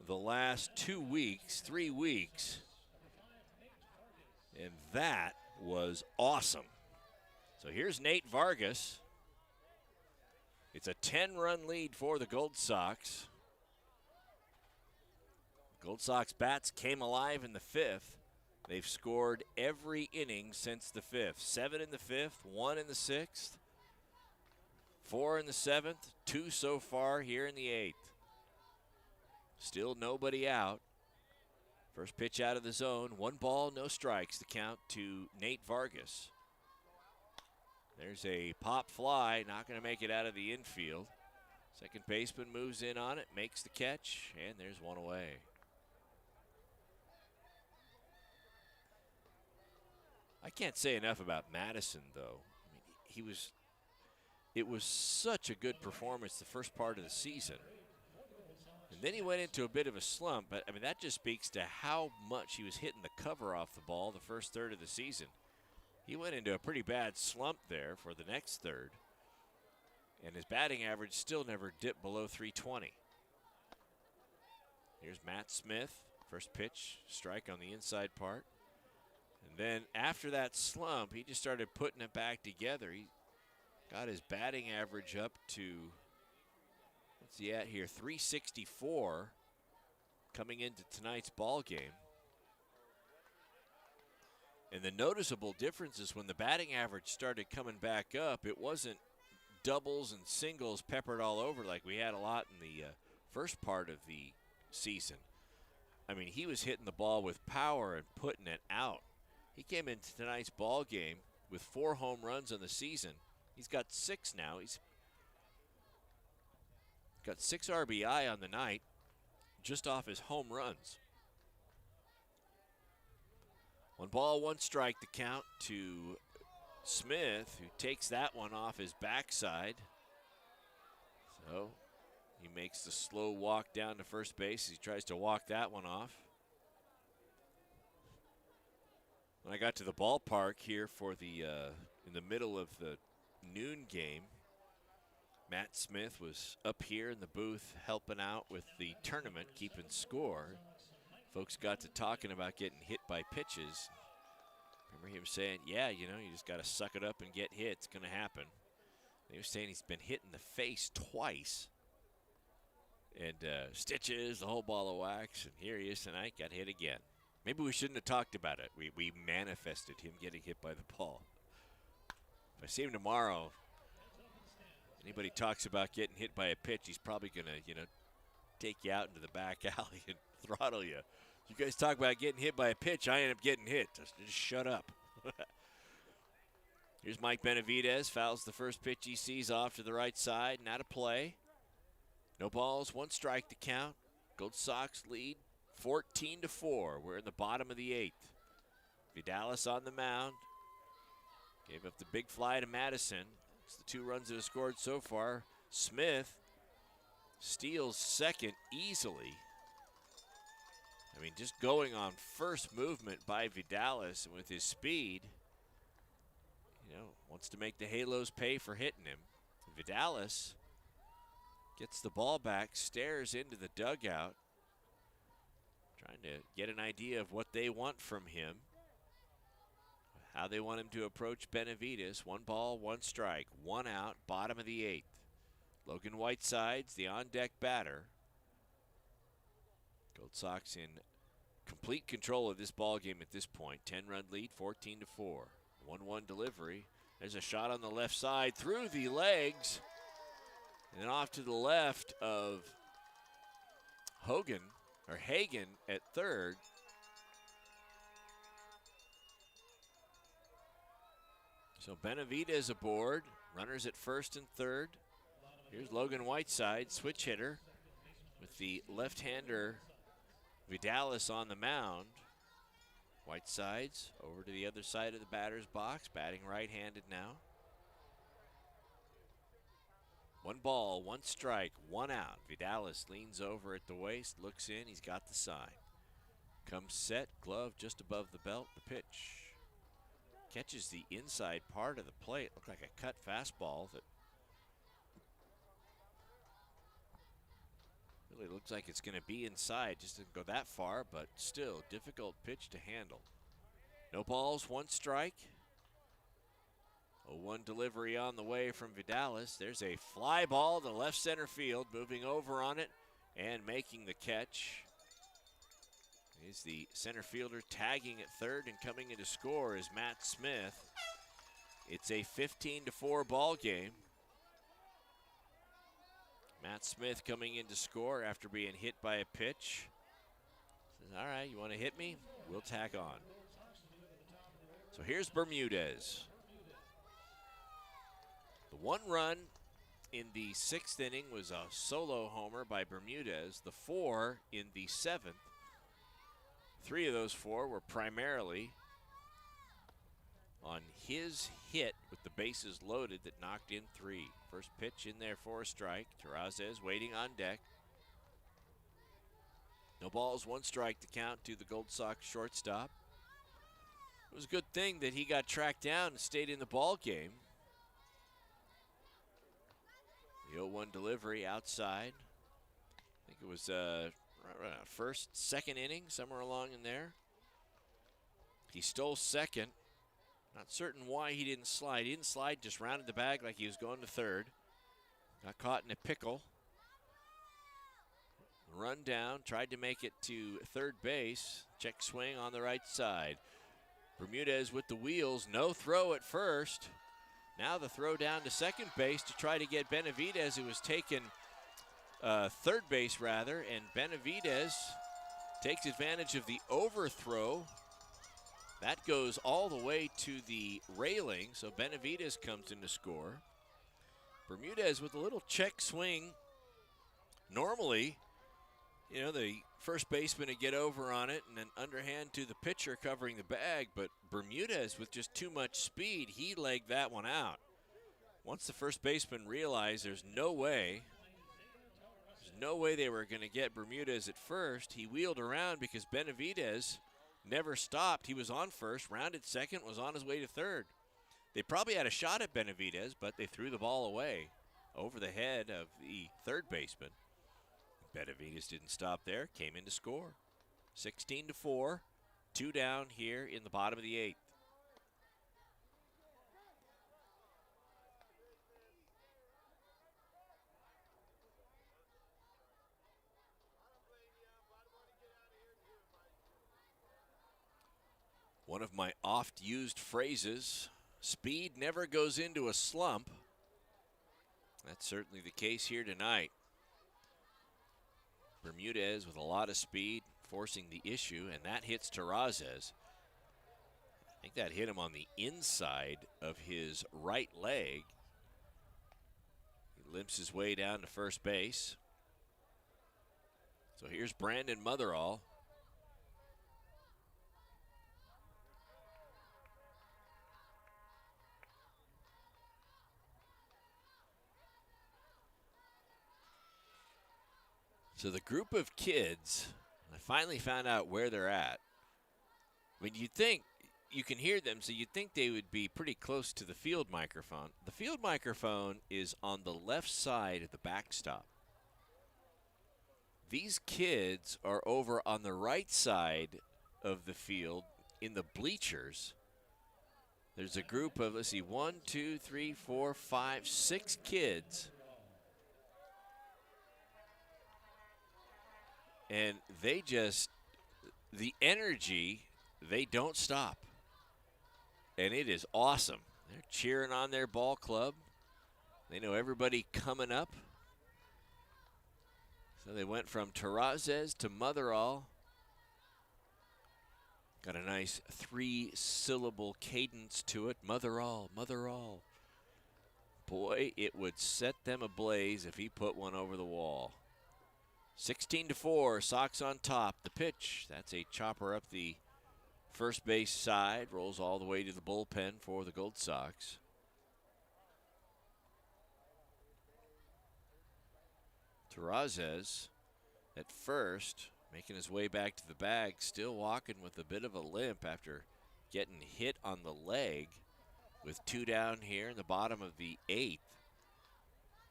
the last 2 weeks, 3 weeks. And that was awesome. So here's Nate Vargas. It's a 10-run lead for the Gold Sox. Gold Sox bats came alive in the 5th. They've scored every inning since the 5th. 7 in the 5th, 1 in the 6th, 4 in the 7th, 2 so far here in the 8th. Still nobody out. First pitch out of the zone. 1 ball, no strikes. The count to Nate Vargas. There's a pop fly, not going to make it out of the infield. Second baseman moves in on it, makes the catch, and there's 1 away. I can't say enough about Madison, though. I mean, it was such a good performance the first part of the season. And then he went into a bit of a slump, but I mean, that just speaks to how much he was hitting the cover off the ball the first third of the season. He went into a pretty bad slump there for the next third, and his batting average still never dipped below 320. Here's Matt Smith, first pitch, strike on the inside part. And then after that slump, he just started putting it back together. He got his batting average up to, what's he at here, 364 coming into tonight's ball game. And the noticeable difference is when the batting average started coming back up, it wasn't doubles and singles peppered all over like we had a lot in the first part of the season. I mean, he was hitting the ball with power and putting it out. He came into tonight's ball game with 4 home runs on the season. He's got 6 now. He's got 6 RBI on the night just off his home runs. 1 ball, 1 strike to count to Smith, who takes that one off his backside. So he makes the slow walk down to first base. He tries to walk that one off. When I got to the ballpark here for the in the middle of the noon game, Matt Smith was up here in the booth helping out with the tournament, keeping score. Folks got to talking about getting hit by pitches. Remember him saying, yeah, you just got to suck it up and get hit. It's going to happen. He was saying he's been hit in the face twice. And stitches, the whole ball of wax. And here he is tonight, got hit again. Maybe we shouldn't have talked about it. We manifested him getting hit by the ball. If I see him tomorrow, anybody talks about getting hit by a pitch, he's probably going to, take you out into the back alley and throttle you. You guys talk about getting hit by a pitch, I end up getting hit. Just shut up. Here's Mike Benavidez, fouls the first pitch he sees off to the right side, and out of play. No balls, 1 strike to count. Gold Sox lead 14-4. We're in the bottom of the 8th. Vidalis on the mound. Gave up the big fly to Madison. It's the 2 runs that have scored so far. Smith steals second easily. I mean, just going on first movement by Vidalis, and with his speed, wants to make the Halos pay for hitting him. Vidalis gets the ball back, stares into the dugout, trying to get an idea of what they want from him, how they want him to approach Benavidez. 1 ball, 1 strike, 1 out, bottom of the 8th. Logan Whiteside's the on-deck batter. Gold Sox in complete control of this ball game at this point. 10-run lead, 14-4. 1-1 delivery. There's a shot on the left side through the legs and off to the left of Hagen at third. So Benavidez aboard. Runners at first and third. Here's Logan Whiteside, switch hitter, with the left-hander Vidalis on the mound. Whiteside's over to the other side of the batter's box, batting right-handed now. 1 ball, 1 strike, 1 out. Vidalis leans over at the waist, looks in, he's got the sign. Comes set, glove just above the belt, the pitch. Catches the inside part of the plate. Looked like a cut fastball that really looks like it's going to be inside. Just didn't go that far, but still difficult pitch to handle. No balls, 1 strike. 0-1 delivery on the way from Vidalis. There's a fly ball to left center field, moving over on it and making the catch. Is the center fielder tagging at third, and coming in to score is Matt Smith. It's a 15-4 ball game. Matt Smith coming in to score after being hit by a pitch. Says, all right, you want to hit me? We'll tack on. So here's Bermudez. The 1 run in the 6th inning was a solo homer by Bermudez. The 4 in the 7th. 3 of those 4 were primarily on his hit with the bases loaded that knocked in 3. First pitch in there for a strike. Terrazas waiting on deck. No balls, 1 strike to count to the Gold Sox shortstop. It was a good thing that he got tracked down and stayed in the ball game. The 0-1 delivery outside. I think it was first, 2nd inning, somewhere along in there. He stole second. Not certain why he didn't slide. He didn't slide, just rounded the bag like he was going to third. Got caught in a pickle. Run down, tried to make it to third base. Check swing on the right side. Bermudez with the wheels, no throw at first. Now the throw down to second base to try to get Benavidez, who was taken third base rather, and Benavidez takes advantage of the overthrow. That goes all the way to the railing, so Benavidez comes in to score. Bermudez with a little check swing. Normally, you know, the first baseman would get over on it and then underhand to the pitcher covering the bag, but Bermudez with just too much speed, he legged that one out. Once the first baseman realized there's no way they were going to get Bermudez at first, he wheeled around because Benavidez never stopped. He was on first, rounded second, was on his way to third. They probably had a shot at Benavidez, but they threw the ball away over the head of the third baseman. Benavidez didn't stop there, came in to score. 16-4, 2 down here in the bottom of the 8th. One of my oft-used phrases, speed never goes into a slump. That's certainly the case here tonight. Bermudez with a lot of speed, forcing the issue, and that hits Terrazas. I think that hit him on the inside of his right leg. He limps his way down to first base. So here's Brandon Motherall. So the group of kids, I finally found out where they're at. I mean, you'd think, you can hear them, so you'd think they would be pretty close to the field microphone. The field microphone is on the left side of the backstop. These kids are over on the right side of the field in the bleachers. There's a group of, let's see, 1, 2, 3, 4, 5, 6 kids. And they just, the energy, they don't stop. And it is awesome. They're cheering on their ball club. They know everybody coming up. So they went from Terrazas to Motherall. Got a nice 3-syllable cadence to it. Motherall, Motherall. Boy, it would set them ablaze if he put one over the wall. 16-4, Sox on top. The pitch, that's a chopper up the first base side. Rolls all the way to the bullpen for the Gold Sox. Terrazas at first, making his way back to the bag, still walking with a bit of a limp after getting hit on the leg with 2 down here in the bottom of the 8th.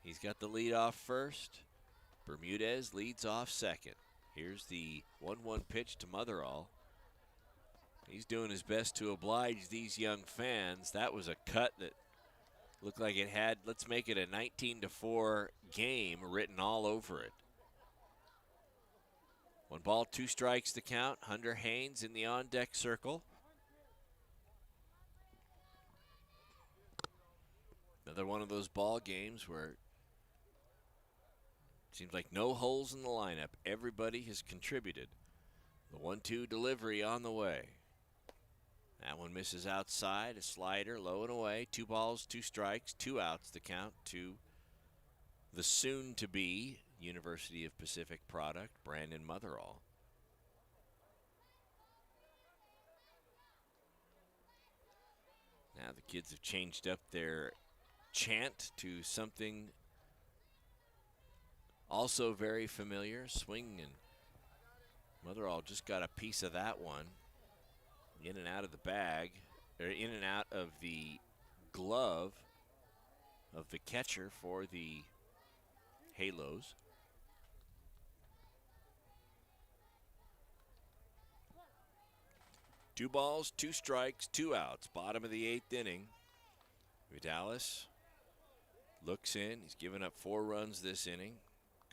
He's got the lead off first. Bermudez leads off second. Here's the 1-1 pitch to Motherall. He's doing his best to oblige these young fans. That was a cut that looked like it had, let's make it a 19-4 game written all over it. 1 ball, 2 strikes to count. Hunter Haynes in the on-deck circle. Another one of those ball games where seems like no holes in the lineup. Everybody has contributed. The 1-2 delivery on the way. That one misses outside. A slider low and away. 2 balls, 2 strikes, 2 outs to count to the soon-to-be University of Pacific product, Brandon Motherall. Now the kids have changed up their chant to something also very familiar. Swing, and Motherall just got a piece of that one. In and out of the bag, or in and out of the glove of the catcher for the Halos. Two balls, 2 strikes, 2 outs. Bottom of the 8th inning. Vidalis looks in. He's given up 4 runs this inning.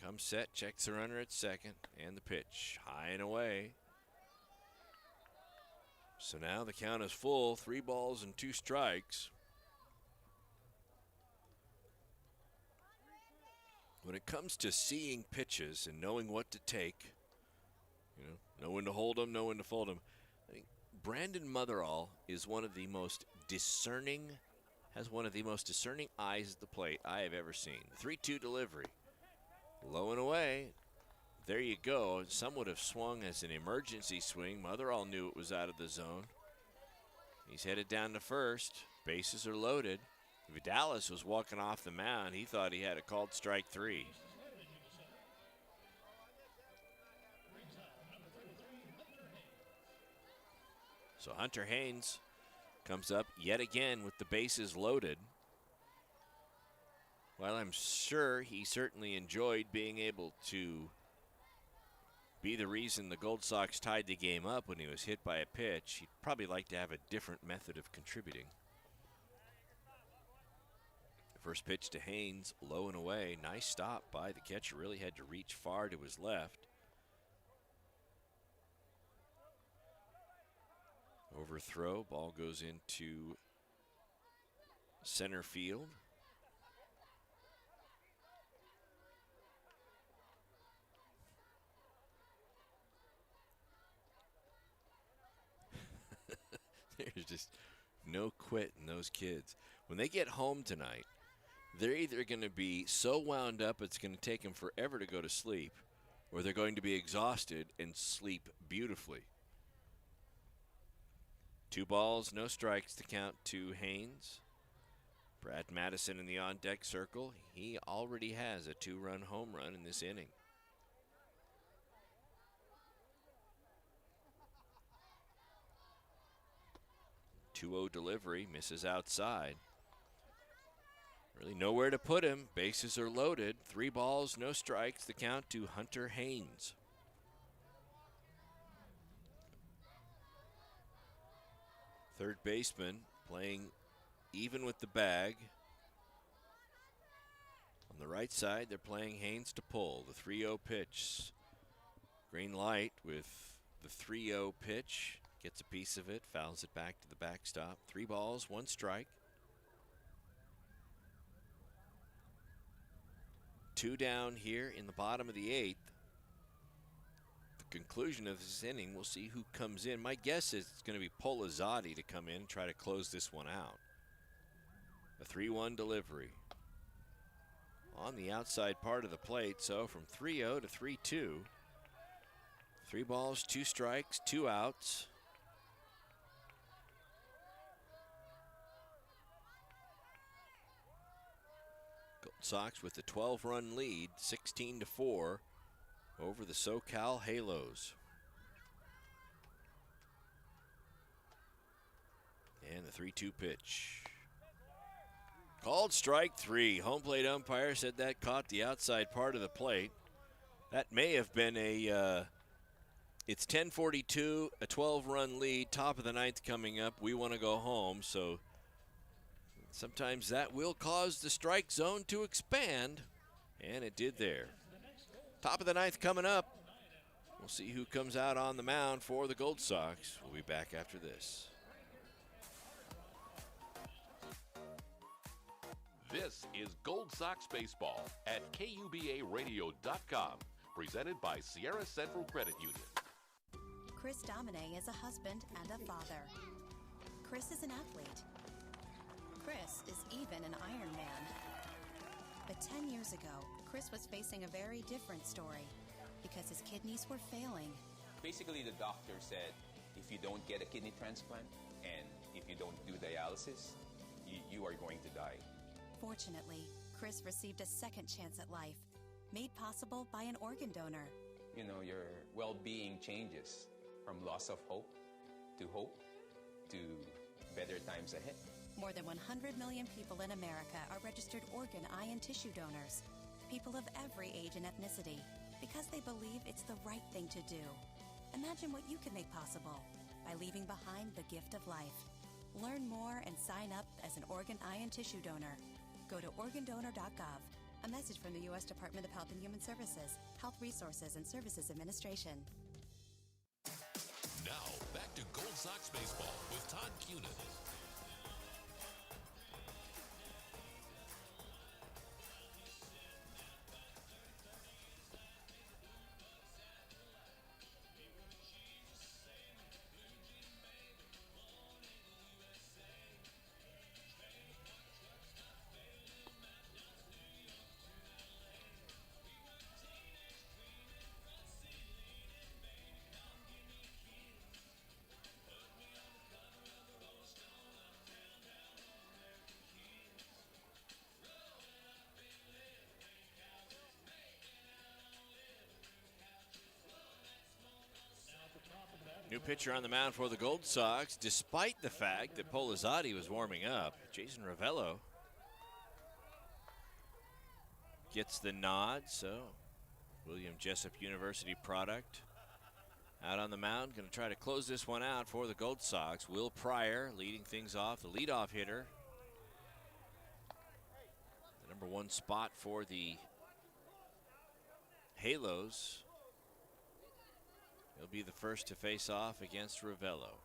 Comes set, checks the runner at second, and the pitch. High and away. So now the count is full, 3 balls and 2 strikes. When it comes to seeing pitches and knowing what to take, know when to hold them, know when to fold them, I think Brandon Motherall is has one of the most discerning eyes at the plate I have ever seen. 3-2 delivery. Low and away. There you go. Some would have swung as an emergency swing. Motherall knew it was out of the zone. He's headed down to first. Bases are loaded. Vidalis was walking off the mound. He thought he had a called strike 3. So Hunter Haynes comes up yet again with the bases loaded. While I'm sure he certainly enjoyed being able to be the reason the Gold Sox tied the game up when he was hit by a pitch, he'd probably like to have a different method of contributing. The first pitch to Haynes, low and away. Nice stop by the catcher. Really had to reach far to his left. Overthrow, ball goes into center field. There's just no quit in those kids. When they get home tonight, they're either going to be so wound up it's going to take them forever to go to sleep, or they're going to be exhausted and sleep beautifully. 2 balls, no strikes to count to Haynes. Brad Madison in the on-deck circle. He already has a 2-run home run in this inning. .2-0 delivery, misses outside. Really nowhere to put him. Bases are loaded. 3 balls, no strikes. The count to Hunter Haynes. Third baseman playing even with the bag. On the right side, they're playing Haynes to pull. The 3-0 pitch. Green light with the 3-0 pitch. Gets a piece of it, fouls it back to the backstop. 3 balls, 1 strike. 2 down here in the bottom of the 8th. The conclusion of this inning, we'll see who comes in. My guess is it's going to be Polizzotti to come in and try to close this one out. A 3-1 delivery. On the outside part of the plate, so from 3-0 to 3-2. 3 balls, 2 strikes, 2 outs. Gold Sox with the 12-run lead, 16-4 over the SoCal Halos. And the 3-2 pitch. Called strike 3. Home plate umpire said that caught the outside part of the plate. That may have been it's 10:42, a 12-run lead, top of the 9th coming up. We want to go home, so sometimes that will cause the strike zone to expand, and it did there. Top of the 9th coming up. We'll see who comes out on the mound for the Gold Sox. We'll be back after this. This is Gold Sox Baseball at KUBARadio.com, presented by Sierra Central Credit Union. Chris Domine is a husband and a father. Chris is an athlete. Chris is even an Ironman. But 10 years ago, Chris was facing a very different story because his kidneys were failing. Basically, the doctor said if you don't get a kidney transplant and if you don't do dialysis, you are going to die. Fortunately, Chris received a second chance at life, made possible by an organ donor. You know, your well-being changes from loss of hope to better times ahead. More than 100 million people in America are registered organ, eye, and tissue donors. People of every age and ethnicity, because they believe it's the right thing to do. Imagine what you can make possible by leaving behind the gift of life. Learn more and sign up as an organ, eye, and tissue donor. Go to organdonor.gov. A message from the U.S. Department of Health and Human Services, Health Resources and Services Administration. Now, back to Gold Sox baseball with Todd Cunin. New pitcher on the mound for the Gold Sox, despite the fact that Polizzotti was warming up. Jason Ravello gets the nod, so William Jessup University product out on the mound. Going to try to close this one out for the Gold Sox. Will Pryor leading things off, the leadoff hitter. The number one spot for the Halos. He'll be the first to face off against Ravello.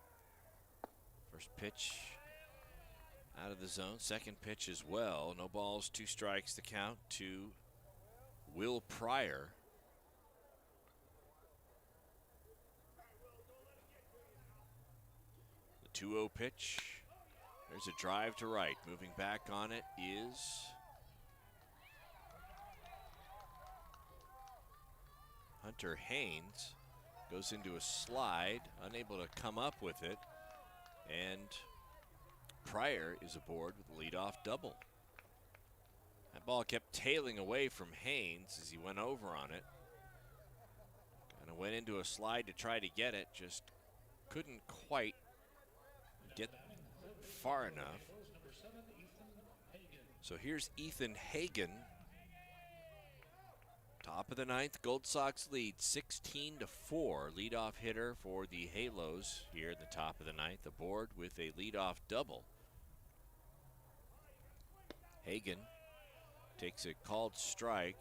First pitch out of the zone. Second pitch as well. No balls, 2 strikes the count to Will Pryor. The 2-0 pitch. There's a drive to right. Moving back on it is Hunter Haynes. Goes into a slide, unable to come up with it, and Pryor is aboard with a leadoff double. That ball kept tailing away from Haynes as he went over on it. Kind of went into a slide to try to get it, just couldn't quite get far enough. So here's Ethan Hagen. Top of the ninth, Gold Sox lead 16-4. Leadoff hitter for the Halos here at the top of the ninth, aboard with a leadoff double. Hagen takes a called strike.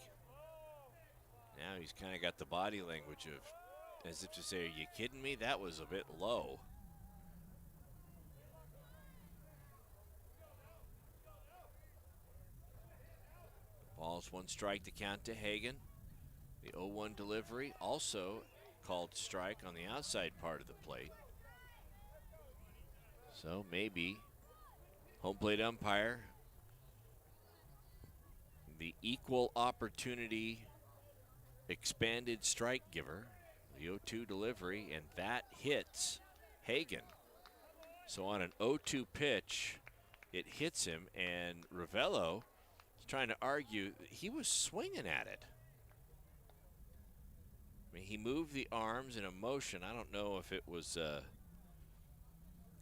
Now he's kind of got the body language of, as if to say, are you kidding me? That was a bit low. Ball's 1 strike to count to Hagen. The 0-1 delivery, also called strike on the outside part of the plate. So maybe home plate umpire, the equal opportunity expanded strike giver, the 0-2 delivery, and that hits Hagen. So on an 0-2 pitch, it hits him, and Ravello is trying to argue he was swinging at it. I mean, he moved the arms in a motion. I don't know if it was, I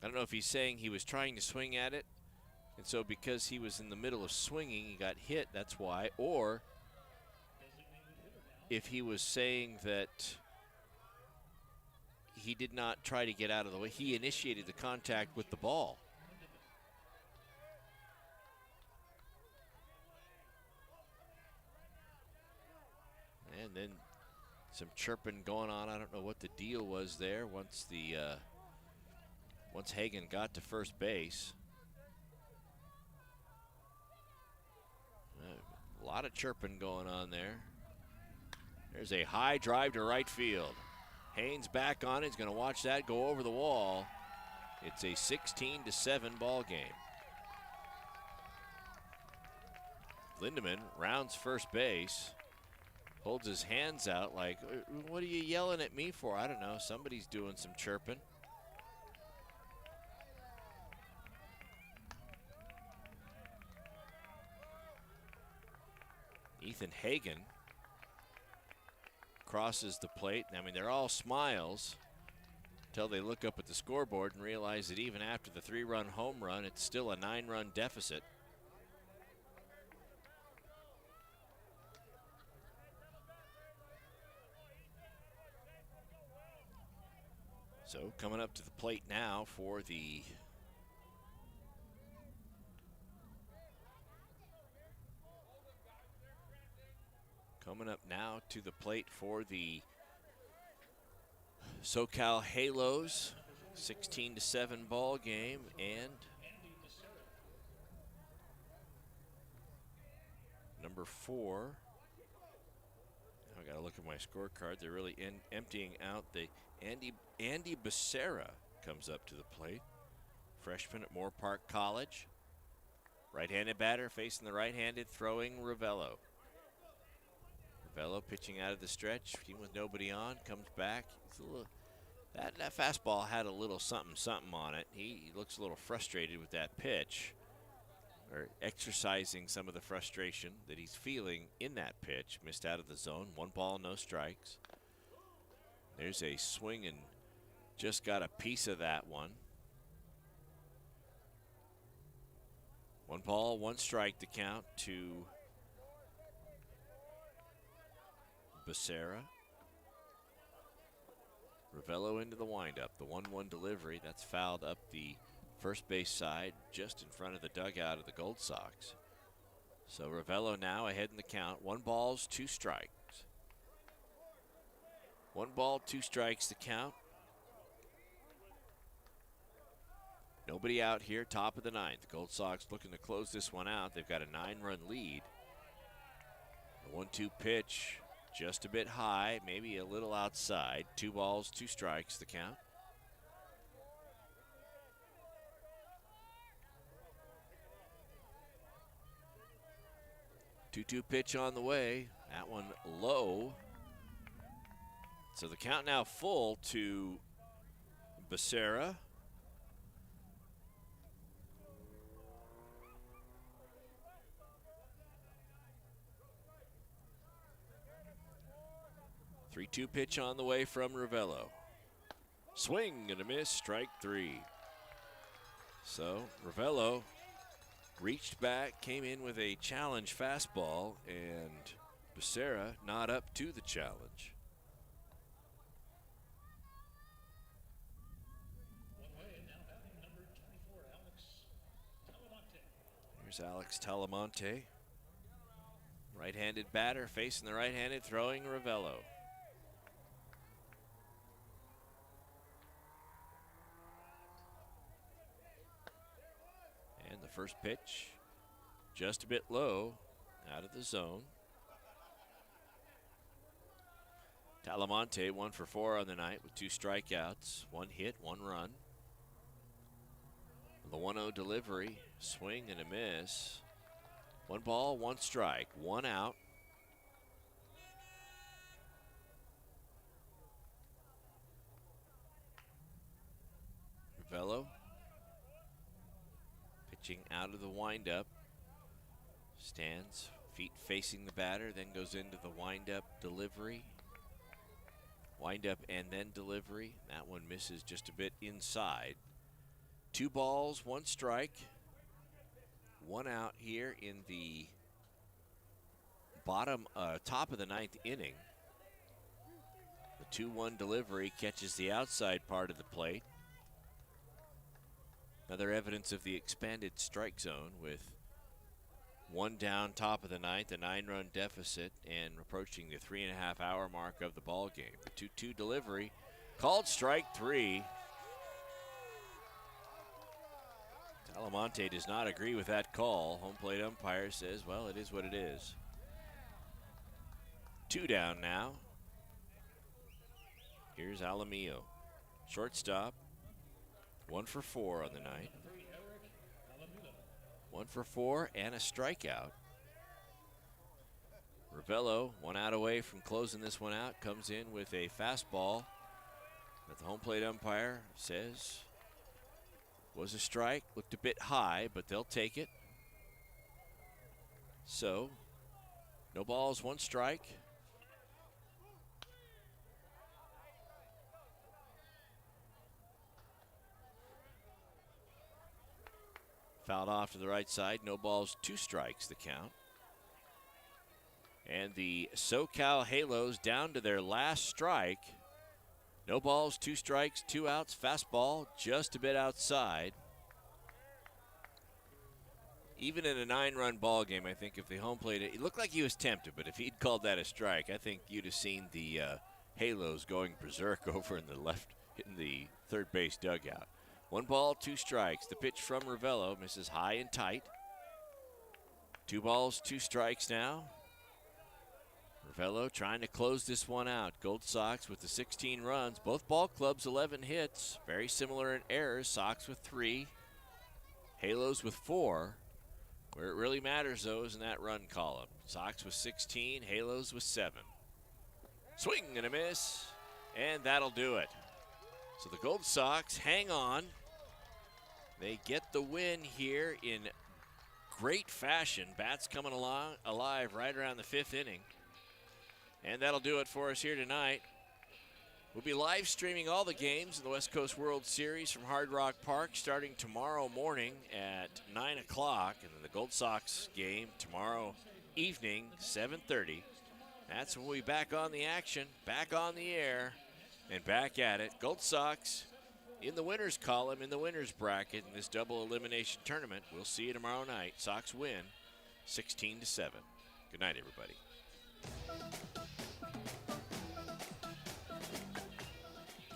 don't know if he's saying he was trying to swing at it, and so because he was in the middle of swinging, he got hit, that's why. Or if he was saying that he did not try to get out of the way, he initiated the contact with the ball. And then some chirping going on. I don't know what the deal was there once Hagen got to first base. A lot of chirping going on there. There's a high drive to right field. Haynes back on it. He's going to watch that go over the wall. It's a 16-7 ball game. Lindemann rounds first base. Holds his hands out like, what are you yelling at me for? I don't know. Somebody's doing some chirping. Ethan Hagen crosses the plate. I mean, they're all smiles until they look up at the scoreboard and realize that even after the 3-run home run, it's still a 9-run deficit. So coming up to the plate now for the SoCal Halos, 16-7 ball game, and number 4. Now I got to look at my scorecard. They're really emptying out the Andy Becerra comes up to the plate. Freshman at Moore Park College. Right-handed batter facing the right-handed throwing Ravello. Ravello pitching out of the stretch, team with nobody on, comes back. He's a little, that fastball had a little something on it. He looks a little frustrated with that pitch, or exercising some of the frustration that he's feeling in that pitch. Missed out of the zone. 1 ball, no strikes. There's a swing and just got a piece of that one. 1 ball, 1 strike to count to Becerra. Ravello into the windup. The 1-1 delivery. That's fouled up the first base side just in front of the dugout of the Gold Sox. So Ravello now ahead in the count. 1 ball, 2 strikes. 1 ball, 2 strikes to count. Nobody out here, top of the 9th. The Gold Sox looking to close this one out. They've got a 9-run lead. The 1-2 pitch, just a bit high, maybe a little outside. 2 balls, 2 strikes, the count. Two-two pitch on the way. That one low. So the count now full to Becerra. Three-two pitch on the way from Ravello. Swing and a miss, strike 3. So Ravello reached back, came in with a challenge fastball, and Becerra not up to the challenge. Here's Alex Talamonte. Right-handed batter facing the right-handed throwing Ravello. And the first pitch, just a bit low, out of the zone. Talamonte 1 for 4 on the night with 2 strikeouts, 1 hit, 1 run. The 1-0 delivery, swing and a miss. 1 ball, 1 strike, 1 out. Ravello pitching out of the windup. Stands, feet facing the batter, then goes into the windup delivery. Windup and then delivery. That one misses just a bit inside. 2 balls, 1 strike. 1 out here in the top of the 9th inning. The 2-1 delivery catches the outside part of the plate. Another evidence of the expanded strike zone with 1 down, top of the 9th, a 9-run deficit, and approaching the 3.5-hour mark of the ball game. The 2-2 delivery called strike 3. Talamonte does not agree with that call. Home plate umpire says, well, it is what it is. 2 down now. Here's Alamillo. Shortstop. 1 for 4 on the night. 1 for 4 and a strikeout. Ravello, 1 out away from closing this one out, comes in with a fastball that the home plate umpire says was a strike. Looked a bit high, but they'll take it. So, no balls, 1 strike. Fouled off to the right side. No balls, 2 strikes, the count. And the SoCal Halos down to their last strike. No balls, 2 strikes, 2 outs. Fastball just a bit outside. Even in a 9-run ball game, I think if the home plate, it looked like he was tempted, but if he'd called that a strike, I think you'd have seen the Halos going berserk over in the third base dugout. 1 ball, 2 strikes. The pitch from Ravello misses high and tight. 2 balls, 2 strikes now. Ravello trying to close this one out. Gold Sox with the 16 runs. Both ball clubs 11 hits. Very similar in errors. Sox with 3. Halos with 4. Where it really matters, though, is in that run column. Sox with 16. Halos with 7. Swing and a miss. And that'll do it. So the Gold Sox hang on. They get the win here in great fashion. Bats coming along alive right around the 5th inning. And that'll do it for us here tonight. We'll be live streaming all the games in the West Coast World Series from Hard Rock Park starting tomorrow morning at 9 o'clock. And then the Gold Sox game tomorrow evening, 7:30. That's when we'll be back on the action, back on the air, and back at it. Gold Sox in the winners column, in the winners bracket in this double elimination tournament. We'll see you tomorrow night. Sox win 16-7. Good night, everybody.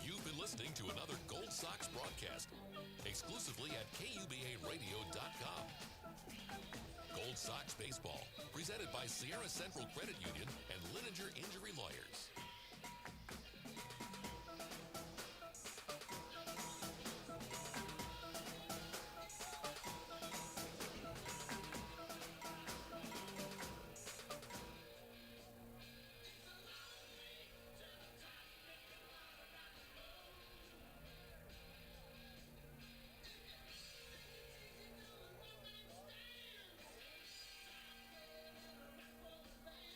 You've been listening to another Gold Sox broadcast exclusively at KUBARadio.com. Gold Sox Baseball, presented by Sierra Central Credit Union and Linenger Injury Lawyers.